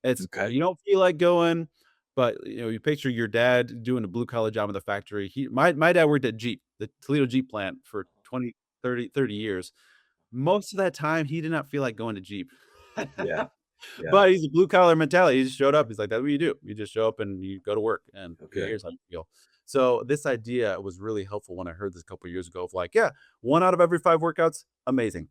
It's Okay. you don't feel like going, but you picture your dad doing a blue collar job in the factory. My dad worked at Jeep, the Toledo Jeep plant for 20, 30 years. Most of that time, he did not feel like going to Jeep. Yeah. Yeah. But he's a blue collar mentality. He just showed up. He's like, that's what you do. You just show up and you go to work, and Okay. here's how you feel. So this idea was really helpful when I heard this a couple of years ago of like, yeah, 1 out of every 5 workouts, amazing.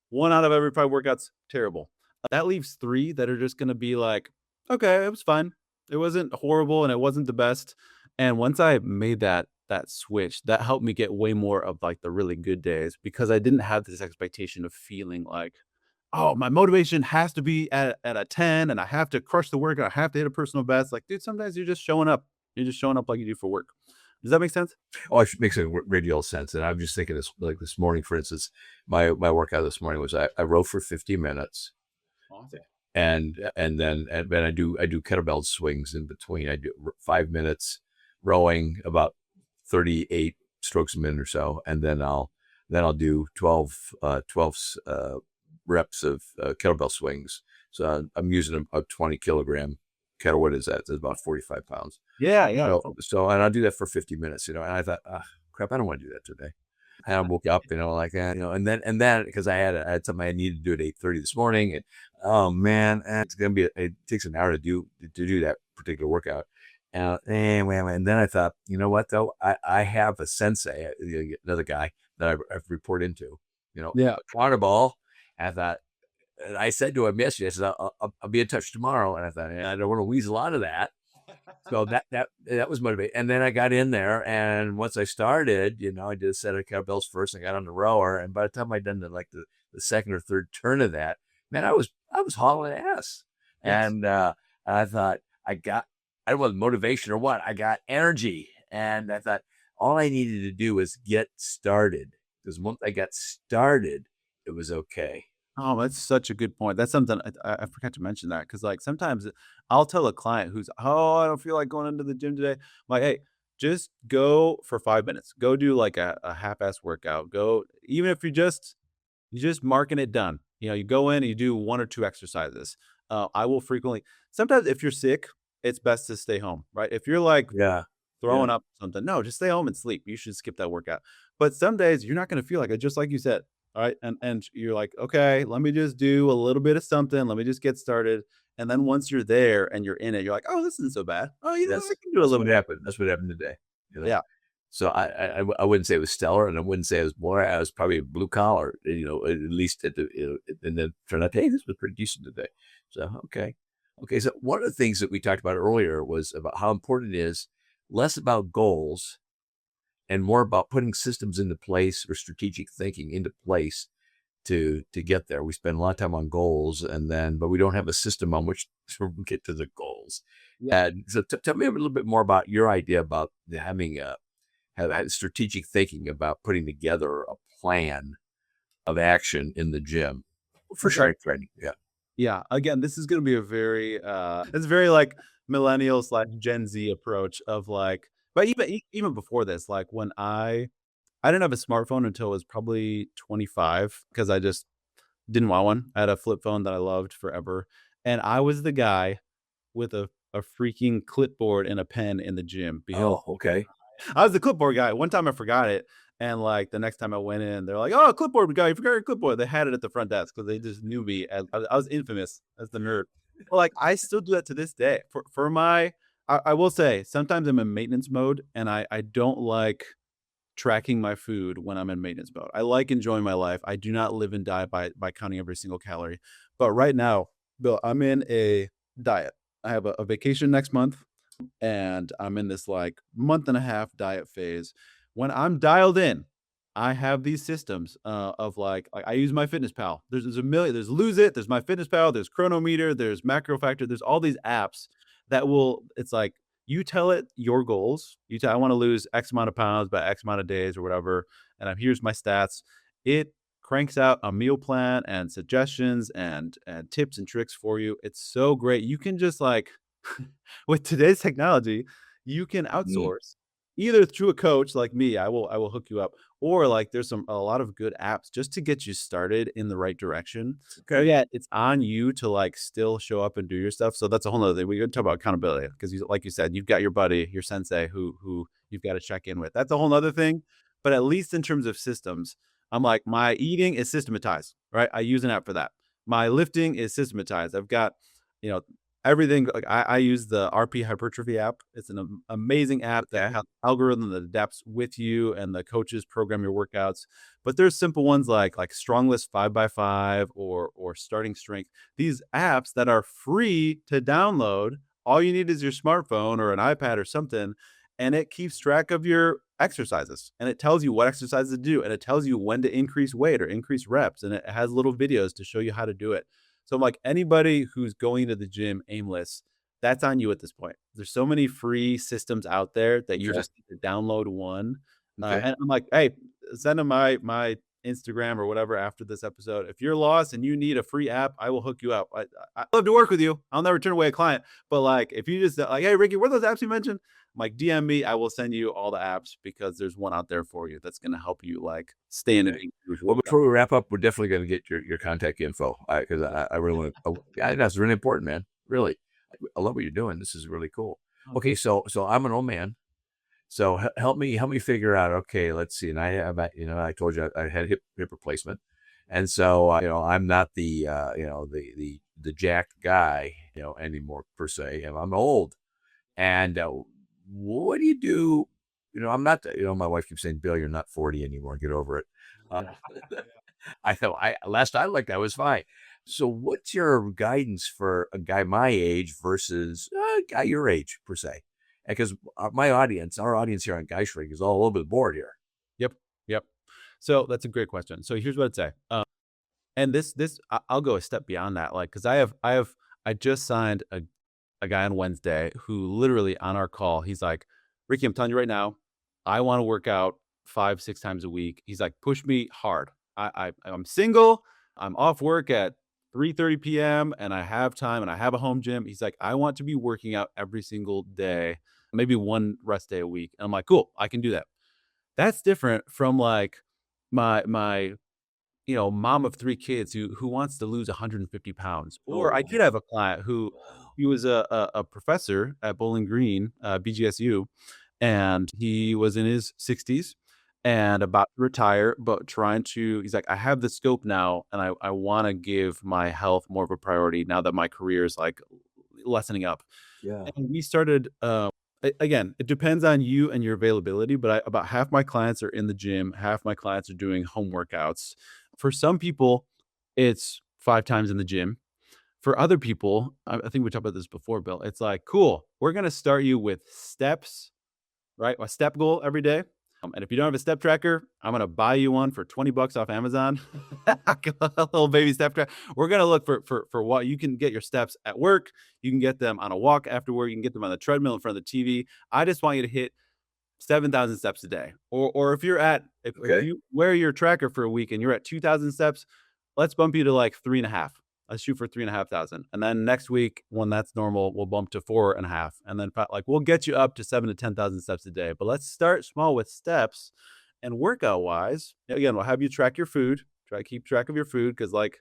1 out of every 5 workouts, terrible. That leaves 3 that are just going to be like, okay, it was fine. It wasn't horrible and it wasn't the best. And once I made that switch, that helped me get way more of like the really good days because I didn't have this expectation of feeling like, oh, my motivation has to be at a 10 and I have to crush the work and I have to hit a personal best. Like, dude, sometimes you're just showing up. You're just showing up like you do for work. Does that make sense? Oh, it makes a great deal of sense. And I'm just thinking this morning, for instance, my workout this morning was I row for 50 minutes. Awesome. And then I do kettlebell swings in between. I do 5 minutes rowing, about 38 strokes a minute or so, and then I'll do 12 reps of kettlebell swings. So I'm using a 20 kilogram kettle. What is that? It's about 45 pounds. Yeah. And I'll do that for 50 minutes, and I thought, crap, I don't want to do that today. And I woke up, like that, and then because I had something I needed to do at 8:30 this morning, and oh man, it takes an hour to do that particular workout. And then I thought, you know what though, I have a sensei, another guy that I report into, Yeah. Carnival. And I thought, and I said to him yesterday, I said, I'll be in touch tomorrow. And I thought, I don't want to weasel out of that. So that was motivating. And then I got in there, and once I started, I did a set of kettlebells first. I got on the rower, and by the time I'd done the second or third turn of that, man, I was hauling ass. Yes. And I thought I don't know motivation or what. I got energy, and I thought all I needed to do was get started. Because once I got started, it was okay. Oh, that's such a good point. That's something I forgot to mention that because like sometimes I'll tell a client who's, oh, I don't feel like going into the gym today. I'm like, hey, just go for 5 minutes. Go do like a half-ass workout. Go, even if you're just marking it done. You go in and you do 1 or 2 exercises. I will frequently, sometimes if you're sick, it's best to stay home, right? If you're like Yeah. throwing up something, no, just stay home and sleep. You should skip that workout. But some days you're not going to feel like it, just like you said. All right. And you're like, okay, let me just do a little bit of something. Let me just get started. And then once you're there and you're in it, you're like, oh, this isn't so bad. Oh, I can do a little bit. That's what happened today. Yeah. So I wouldn't say it was stellar, and I wouldn't say it was more. I was probably blue collar, at least and then turned out, hey, this was pretty decent today. So okay. So one of the things that we talked about earlier was about how important it is, less about goals and more about putting systems into place or strategic thinking into place to get there. We spend a lot of time on goals, but we don't have a system on which to get to the goals. Yeah. And so tell me a little bit more about your idea about having have strategic thinking about putting together a plan of action in the gym for strength training. Yeah. Yeah. Again, this is going to be a very, it's very like millennials/Gen Z approach of like, but even before this, like when I didn't have a smartphone until I was probably 25 because I just didn't want one. I had a flip phone that I loved forever. And I was the guy with a freaking clipboard and a pen in the gym. Oh, okay. I was the clipboard guy. One time I forgot it. And like the next time I went in, they're like, oh, clipboard guy, you forgot your clipboard. They had it at the front desk because they just knew me as I was infamous as the nerd. Well, like I still do that to this day. For my, I will say sometimes I'm in maintenance mode and I don't like tracking my food when I'm in maintenance mode. I like enjoying my life. I do not live and die by counting every single calorie. But right now, Bill, I'm in a diet. I have a vacation next month. and I'm in this like month and a half diet phase. When I'm dialed in, I have these systems of like I use my Fitness Pal. There's a million. There's Lose It. There's my Fitness Pal. There's Chronometer. There's Macro Factor. There's all these apps that will. It's like you tell it your goals. You tell I want to lose X amount of pounds by X amount of days or whatever, and here's my stats. It cranks out a meal plan and suggestions and tips and tricks for you. It's so great. You can just like with today's technology, you can Mm, outsource either through a coach like me, I will hook you up, or like there's a lot of good apps just to get you started in the right direction. But okay. yeah, it's on you to like still show up and do your stuff. So that's a whole nother thing. We could talk about accountability because like you said, you've got your buddy, your sensei who you've got to check in with. That's a whole nother thing. But at least in terms of systems, I'm like, my eating is systematized, right? I use an app for that. My lifting is systematized. I've got, you know, everything. Like I use the RP Hypertrophy app. It's an amazing app that Okay. has algorithm that adapts with you, and the coaches program your workouts. But there's simple ones like Strong List 5x5 or Starting Strength. These apps that are free to download. All you need is your smartphone or an iPad or something, and it keeps track of your exercises, and it tells you what exercises to do, and it tells you when to increase weight or increase reps, and it has little videos to show you how to do it. So I'm like, anybody who's going to the gym aimless, that's on you at this point. There's so many free systems out there that you Okay. just need to download one. Okay. And I'm like, hey, send them my Instagram or whatever after this episode. If you're lost and you need a free app, I will hook you up. I love to work with you. I'll never turn away a client. But like, if you just like, hey, Ricky, what are those apps you mentioned? I'm like, DM me. I will send you all the apps because there's one out there for you that's going to help you like stay in Okay. and do Well, workout. before we wrap up, we're definitely going to get your contact info because I really want to. Yeah, that's really important, man. Really, I love what you're doing. This is really cool. Oh, Okay, good. so I'm an old man. So help me figure out. Okay, let's see. And I have, I told you I had hip replacement, and so I'm not the the jacked guy anymore per se, and I'm old. And what do you do? I'm not. My wife keeps saying, "Bill, you're not 40 anymore. Get over it." Uh, I thought I last I looked, I was fine. So, what's your guidance for a guy my age versus a guy your age per se? Because our audience here on GuyShrink is all over the board here. Yep. Yep. So that's a great question. So here's what I'd say. And I'll go a step beyond that. Like, cause I just signed a guy on Wednesday who literally on our call, he's like, Ricky, I'm telling you right now, I want to work out 5, 6 times a week. He's like, push me hard. I'm single. I'm off work at 3:30 p.m. and I have time and I have a home gym. He's like, I want to be working out every single day, maybe one rest day a week. And I'm like, cool, I can do that. That's different from like my mom of 3 kids who wants to lose 150 pounds. Or I Oh, did have a client who wow. he was a professor at Bowling Green, BGSU, and he was in his 60s and about to retire, but trying to he's like, I have the scope now, and I want to give my health more of a priority now that my career is like lessening up. Yeah. And we started, again, it depends on you and your availability, but about half my clients are in the gym, half my clients are doing home workouts. For some people, it's 5 times in the gym. For other people, I think we talked about this before, Bill. It's like, cool, we're going to start you with steps, right? A step goal every day. And if you don't have a step tracker, I'm gonna buy you one for $20 off Amazon. A little baby step tracker. We're gonna look for what you can get your steps at work. You can get them on a walk after work. You can get them on the treadmill in front of the TV. I just want you to hit 7,000 steps a day. Or if Okay. you wear your tracker for a week and you're at 2,000 steps, let's bump you to like 3.5. Let's shoot for 3,500. And then next week, when that's normal, we'll bump to 4.5. And then like we'll get you up to 7 to 10,000 steps a day. But let's start small with steps. And workout wise, again, we'll have you track your food. Try to keep track of your food because like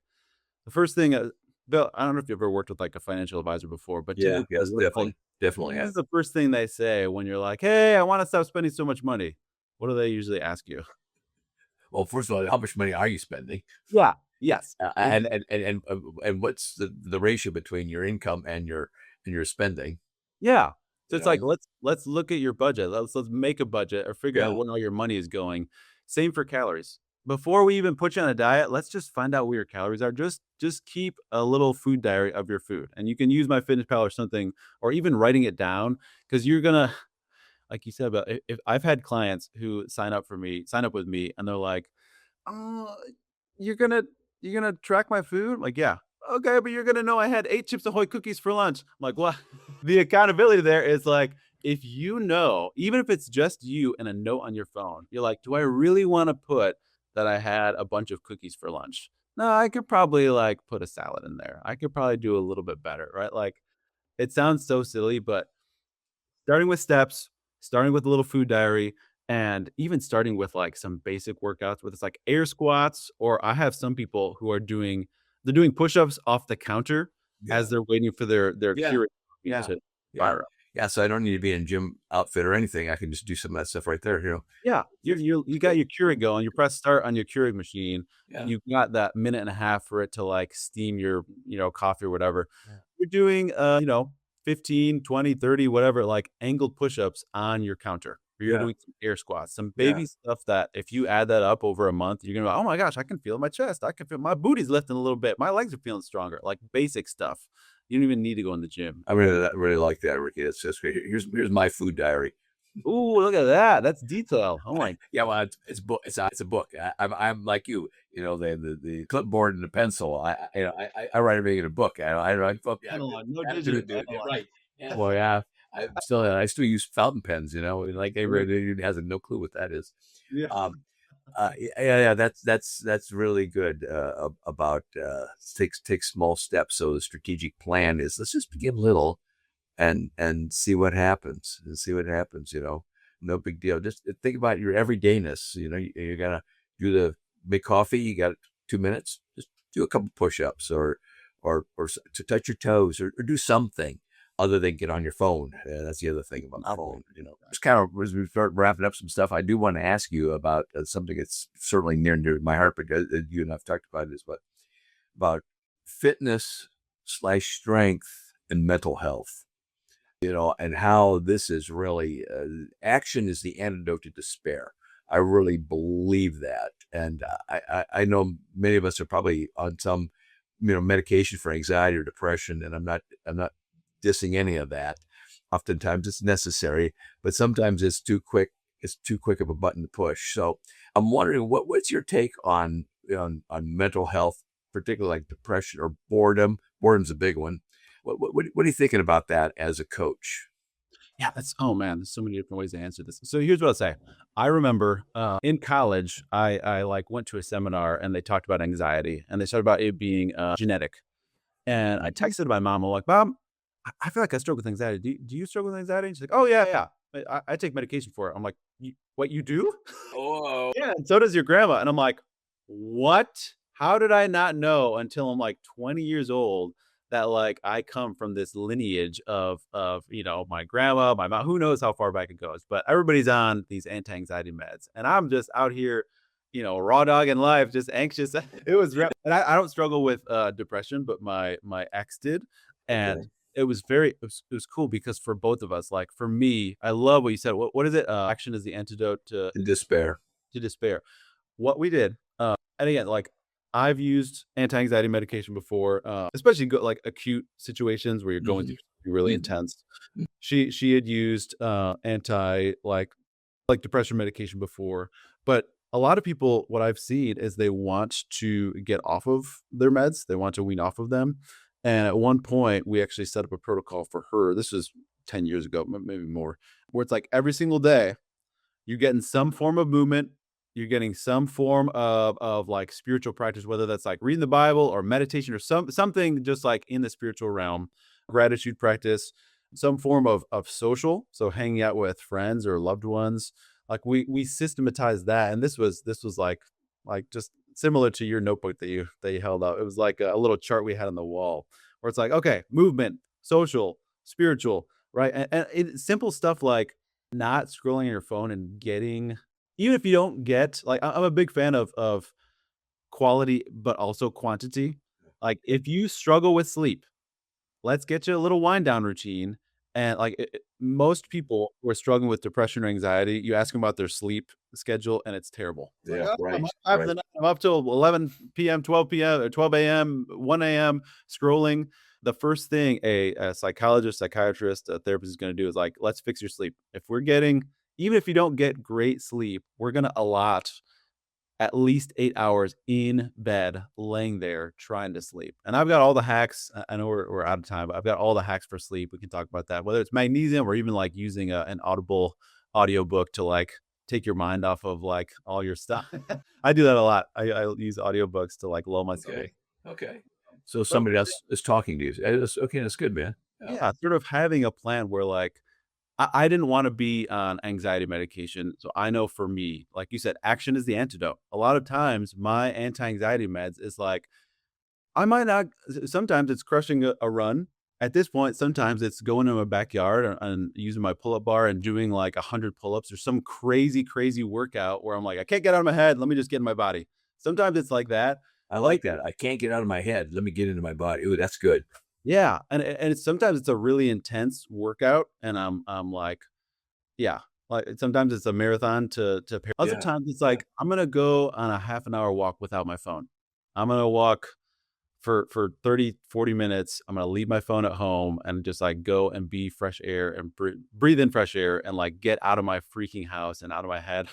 the first thing, Bill, I don't know if you've ever worked with like a financial advisor before, but Yeah. typically, Yes. like Definitely this is have. the first thing they say when you're like, "Hey, I want to stop spending so much money." What do they usually ask you? Well, first of all, how much money are you spending? Yeah. Yes. And what's the ratio between your income and your spending? Yeah. So You it's like know. let's look at your budget. Let's make a budget or figure out Yeah. where all your money is going. Same for calories. before we even put you on a diet, let's just find out what your calories are. Just keep a little food diary of your food, and you can use MyFitnessPal or something, or even writing it down because you're gonna, like you said about if I've had clients who sign up with me, and they're like, "Oh, you're gonna you're gonna track my food?" I'm like, "Yeah." "Okay, but you're gonna know I had 8 Chips Ahoy cookies for lunch." I'm like, "What?" The accountability there is like, if you know, even if it's just you and a note on your phone, you're like, "Do I really wanna put that I had a bunch of cookies for lunch? No, I could probably, like, put a salad in there. I could probably do a little bit better," right? Like, it sounds so silly, but starting with steps, starting with a little food diary, and even starting with, like, some basic workouts, whether it's, like, air squats, or I have some people who are doing push-ups off the counter Yeah. as they're waiting for their Yeah. Keurig Yeah. to Yeah. fire up. Yeah. So I don't need to be in gym outfit or anything. I can just do some of that stuff right there, Yeah, you got your Keurig going, you press start on your Keurig machine, Yeah. you've got that minute and a half for it to, like, steam your, coffee or whatever. Yeah. You're doing, 15, 20, 30, whatever, like, angled push-ups on your counter. Or you're Yeah. doing some air squats, some Yeah. baby stuff that if you add that up over a month, you're gonna be like, "Oh my gosh, I can feel my chest, I can feel my booty's lifting a little bit, my legs are feeling stronger," like, basic stuff. You don't even need to go in the gym. I really like that, Ricky. That's great. Here's my food diary. Ooh, look at that, that's detail. Oh my Yeah, well, it's book. It's a book. I'm like you. The clipboard and the pencil. I write everything in a book. I write book. Yeah, analog, no I digital, do it. Yeah, analog. right. Yeah. Well, yeah. I still use fountain pens. Like Right. everybody has no clue what that is. Yeah. Um, yeah. That's really good. About take small steps. So the strategic plan is let's just begin little and see what happens no big deal. Just think about your everydayness. You gotta do the make coffee. You got 2 minutes. Just do a couple push-ups to touch your toes or do something other than get on your phone. That's the other thing about the phone. Just kind of as we start wrapping up some stuff, I do want to ask you about something that's certainly near and dear to my heart, but you and I've talked about this, but about fitness/strength and mental health, and how this is really action is the antidote to despair. I really believe that, and I know many of us are probably on some medication for anxiety or depression, and I'm not dissing any of that. Oftentimes it's necessary, but sometimes it's too quick. It's too quick of a button to push. So I'm wondering what's your take on mental health, particularly like depression or boredom. Boredom's a big one. What are you thinking about that as a coach? Yeah, that's oh man, there's so many different ways to answer this. So here's what I'll say. I remember in college, I like went to a seminar and they talked about anxiety and they talked about it being genetic. And I texted my mom. I'm like, "Mom, I feel like I struggle with anxiety. Do you struggle with anxiety?" And she's like, "Oh yeah, yeah. I take medication for it." I'm like, "What you do?" Oh, Yeah, and so does your grandma. And I'm like, "What? How did I not know until I'm like 20 years old that like I come from this lineage of, my grandma, my mom, who knows how far back it goes, but everybody's on these anti-anxiety meds. And I'm just out here, raw dog in life, just anxious. It was and I don't struggle with depression, but my ex did. And okay. it was cool because for both of us, like for me, I love what you said. What is it? Action is the antidote Despair. to despair. What we did, and again, like I've used anti-anxiety medication before, especially like acute situations where you're going through Mhm, something really mhm. intense. She had used anti like depression medication before, but a lot of people, what I've seen is they want to get off of their meds. They want to wean off of them. And at one point, we actually set up a protocol for her. This was 10 years ago, maybe more, where it's like every single day you're getting some form of movement. You're getting some form of like spiritual practice, whether that's like reading the Bible or meditation or something just like in the spiritual realm, gratitude practice, some form of social. So hanging out with friends or loved ones. Like we systematize that. And this was like just similar to your notebook that you held out. It was like a little chart we had on the wall where it's like, okay, movement, social, spiritual, right? Simple stuff like not scrolling on your phone and getting, even if you don't get like I'm a big fan of quality, but also quantity. Like if you struggle with sleep, let's get you a little wind down routine And like most people who are struggling with depression or anxiety, you ask them about their sleep schedule and it's terrible. It's like, Yeah, oh, I'm right, up 5 in right. the night, I'm up till 11 p.m., 12 p.m., or 12 a.m., 1 a.m. scrolling. The first thing a psychologist, psychiatrist, a therapist is going to do is like, let's fix your sleep. If we're getting, even if you don't get great sleep, we're going to allot at least 8 hours in bed, laying there trying to sleep. And I've got all the hacks. I know we're out of time, but I've got all the hacks for sleep. We can talk about that, whether it's magnesium or even like using an Audible audiobook to like take your mind off of like all your stuff. I do that a lot. I use audiobooks to like lull myself in. Okay, okay. So But somebody else is talking to you. Okay, that's good, man. Yeah. yeah, sort of having a plan where like I didn't want to be on anxiety medication. So I know for me, like you said, action is the antidote. A lot of times my anti-anxiety meds is like, I might not, sometimes it's crushing a run. At this point, sometimes it's going in my backyard and using my pull-up bar and doing like 100 pull-ups or some crazy, crazy workout where I'm like, I can't get out of my head. Let me just get in my body. Sometimes it's like that. I like that. I can't get out of my head. Let me get into my body. Ooh, that's good. Yeah, and sometimes it's a really intense workout, and I'm like, yeah, like sometimes it's a marathon to pair. Other Yeah, times it's yeah. like I'm gonna go on a half an hour walk without my phone. I'm gonna walk for 30, 40 minutes. I'm gonna leave my phone at home and just like go and be fresh air and breathe in fresh air and like get out of my freaking house and out of my head.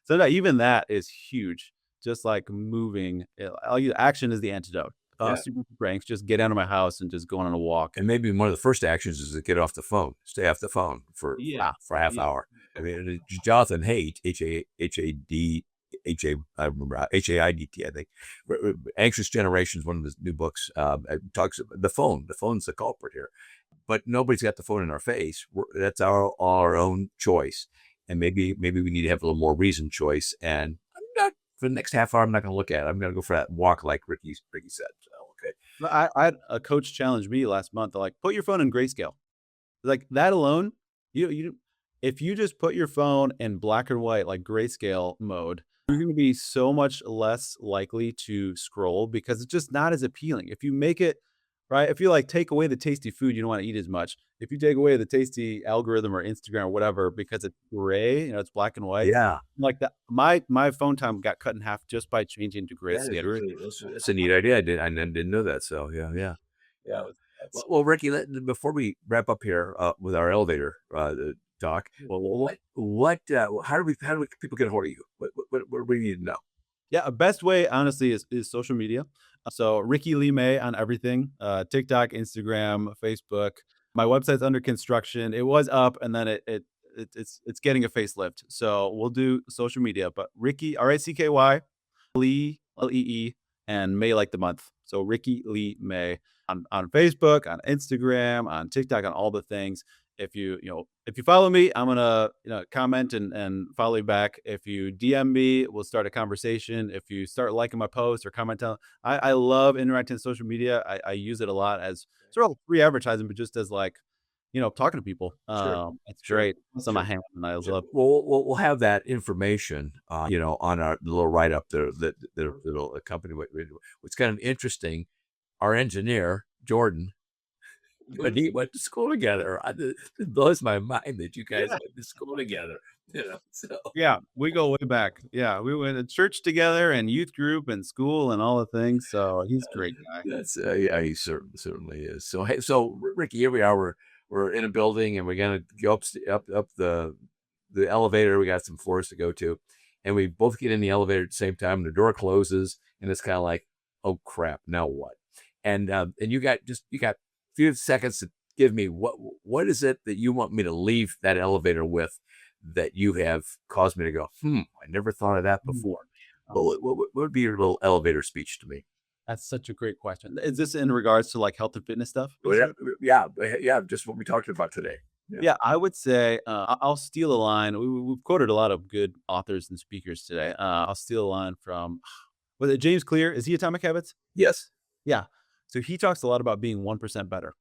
So that even that is huge. Just like moving, I'll use action is the antidote. Yeah. Super strength, just get out of my house and just go on a walk. And maybe one of the first actions is to get off the phone, stay off the phone Yeah. for a half Yeah. hour. I mean, Jonathan Haidt, I remember HAIDT, I think. Anxious Generation is one of his new books. It talks about the phone. The phone's the culprit here, but nobody's got the phone in our face. That's our own choice, and maybe we need to have a little more reasoned choice. And I'm not for the next half hour. I'm not going to look at it. I'm going to go for that walk, like Ricky said. So, okay. I had a coach challenge me last month. They're like, put your phone in grayscale. Like that alone, you if you just put your phone in black and white, like grayscale mode, you're gonna be so much less likely to scroll because it's just not as appealing. If you make it right, if you like take away the tasty food, you don't want to eat as much. If you take away the tasty algorithm or Instagram or whatever, because it's gray, it's black and white, Yeah. like that. My phone time got cut in half just by changing to That is grayscale. really that's a neat idea. I didn't know that. So yeah. Yeah, that's Well, Ricky, before we wrap up here with our elevator talk, well, how do people get a hold of you? What do we need to know? Yeah, best way honestly is social media. So Ricky Lee May on everything, TikTok, Instagram, Facebook. My website's under construction. It was up and then it's getting a facelift. So we'll do social media, but Ricky RICKY Lee Lee and May like the month. So Ricky Lee May on Facebook, on Instagram, on TikTok, on all the things. If you follow me, I'm gonna comment and follow you back. If you DM me, we'll start a conversation. If you start liking my posts or comment on, I love interacting on social media. I use it a lot as sort of free advertising, but just as like talking to people. Sure, It's sure, great. It's on my sure. hand, and I Sure. love. We'll have that information, on our little write up there that'll accompany what's kind of interesting. Our engineer Jordan, when he went to school together, it blows my mind that you guys went to school together. So Yeah, we go way back. Yeah, we went to church together and youth group and school and all the things. So he's a great guy. that's yeah, he certainly is. So hey, so Ricky, here we are. We're in a building, and we're gonna go up the elevator. We got some floors to go to, and we both get in the elevator at the same time. And the door closes, and it's kind of like, oh crap, now what? And you got a few seconds to give me what is it that you want me to leave that elevator with that you have caused me to go, I never thought of that Mm. before. What would be your little elevator speech to me? That's such a great question. Is this in regards to like health and fitness stuff? Yeah, just what we talked about today. Yeah. Yeah, I would say I'll steal a line. We've quoted a lot of good authors and speakers today. I'll steal a line from, was it James Clear? Is he Atomic Habits? Yes. Yeah. So he talks a lot about being 1% better.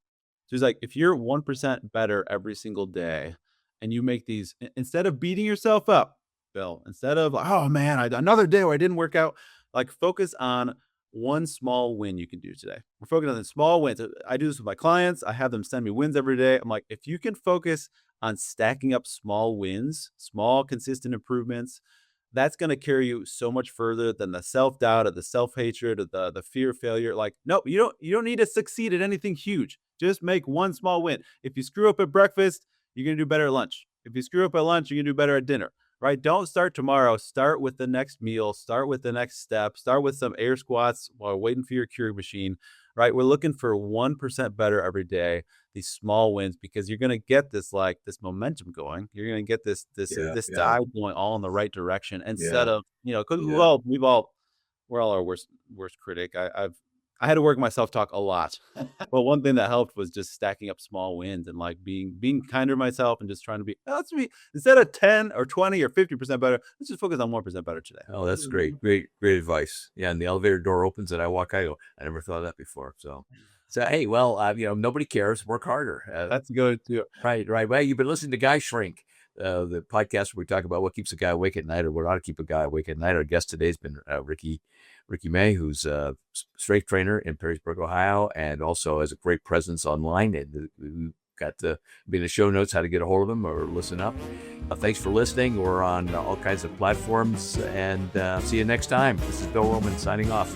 So he's like, if you're 1% better every single day and you make these, instead of beating yourself up, Bill, instead of, oh man, another day where I didn't work out, like focus on one small win you can do today. We're focusing on the small wins. I do this with my clients. I have them send me wins every day. I'm like, if you can focus on stacking up small wins, small consistent improvements, that's going to carry you so much further than the self-doubt or the self-hatred or the fear of failure. Like, nope, you don't need to succeed at anything huge. Just make one small win. If you screw up at breakfast, you're going to do better at lunch. If you screw up at lunch, you're going to do better at dinner. Right? Don't start tomorrow. Start with the next meal. Start with the next step. Start with some air squats while waiting for your Keurig machine. Right? We're looking for 1% better every day. These small wins, because you're going to get this momentum going. You're going to get this dive going all in the right direction instead of, because we're all our worst critic. I had to work my self-talk a lot. But one thing that helped was just stacking up small wins and like being kinder to myself and just trying to be, instead of 10 or 20 or 50% better, let's just focus on 1% better today. Oh, that's great. Great advice. Yeah. And the elevator door opens and I walk out. I never thought of that before. So hey, well, nobody cares. Work harder. That's good too. Right. Well, you've been listening to GuyShrink, the podcast where we talk about what keeps a guy awake at night or what ought to keep a guy awake at night. Our guest today has been Ricky May, who's a strength trainer in Perrysburg, Ohio, and also has a great presence online. And we've got to be in the show notes how to get a hold of him or listen up. Thanks for listening. We're on all kinds of platforms, and see you next time. This is Bill Roman signing off.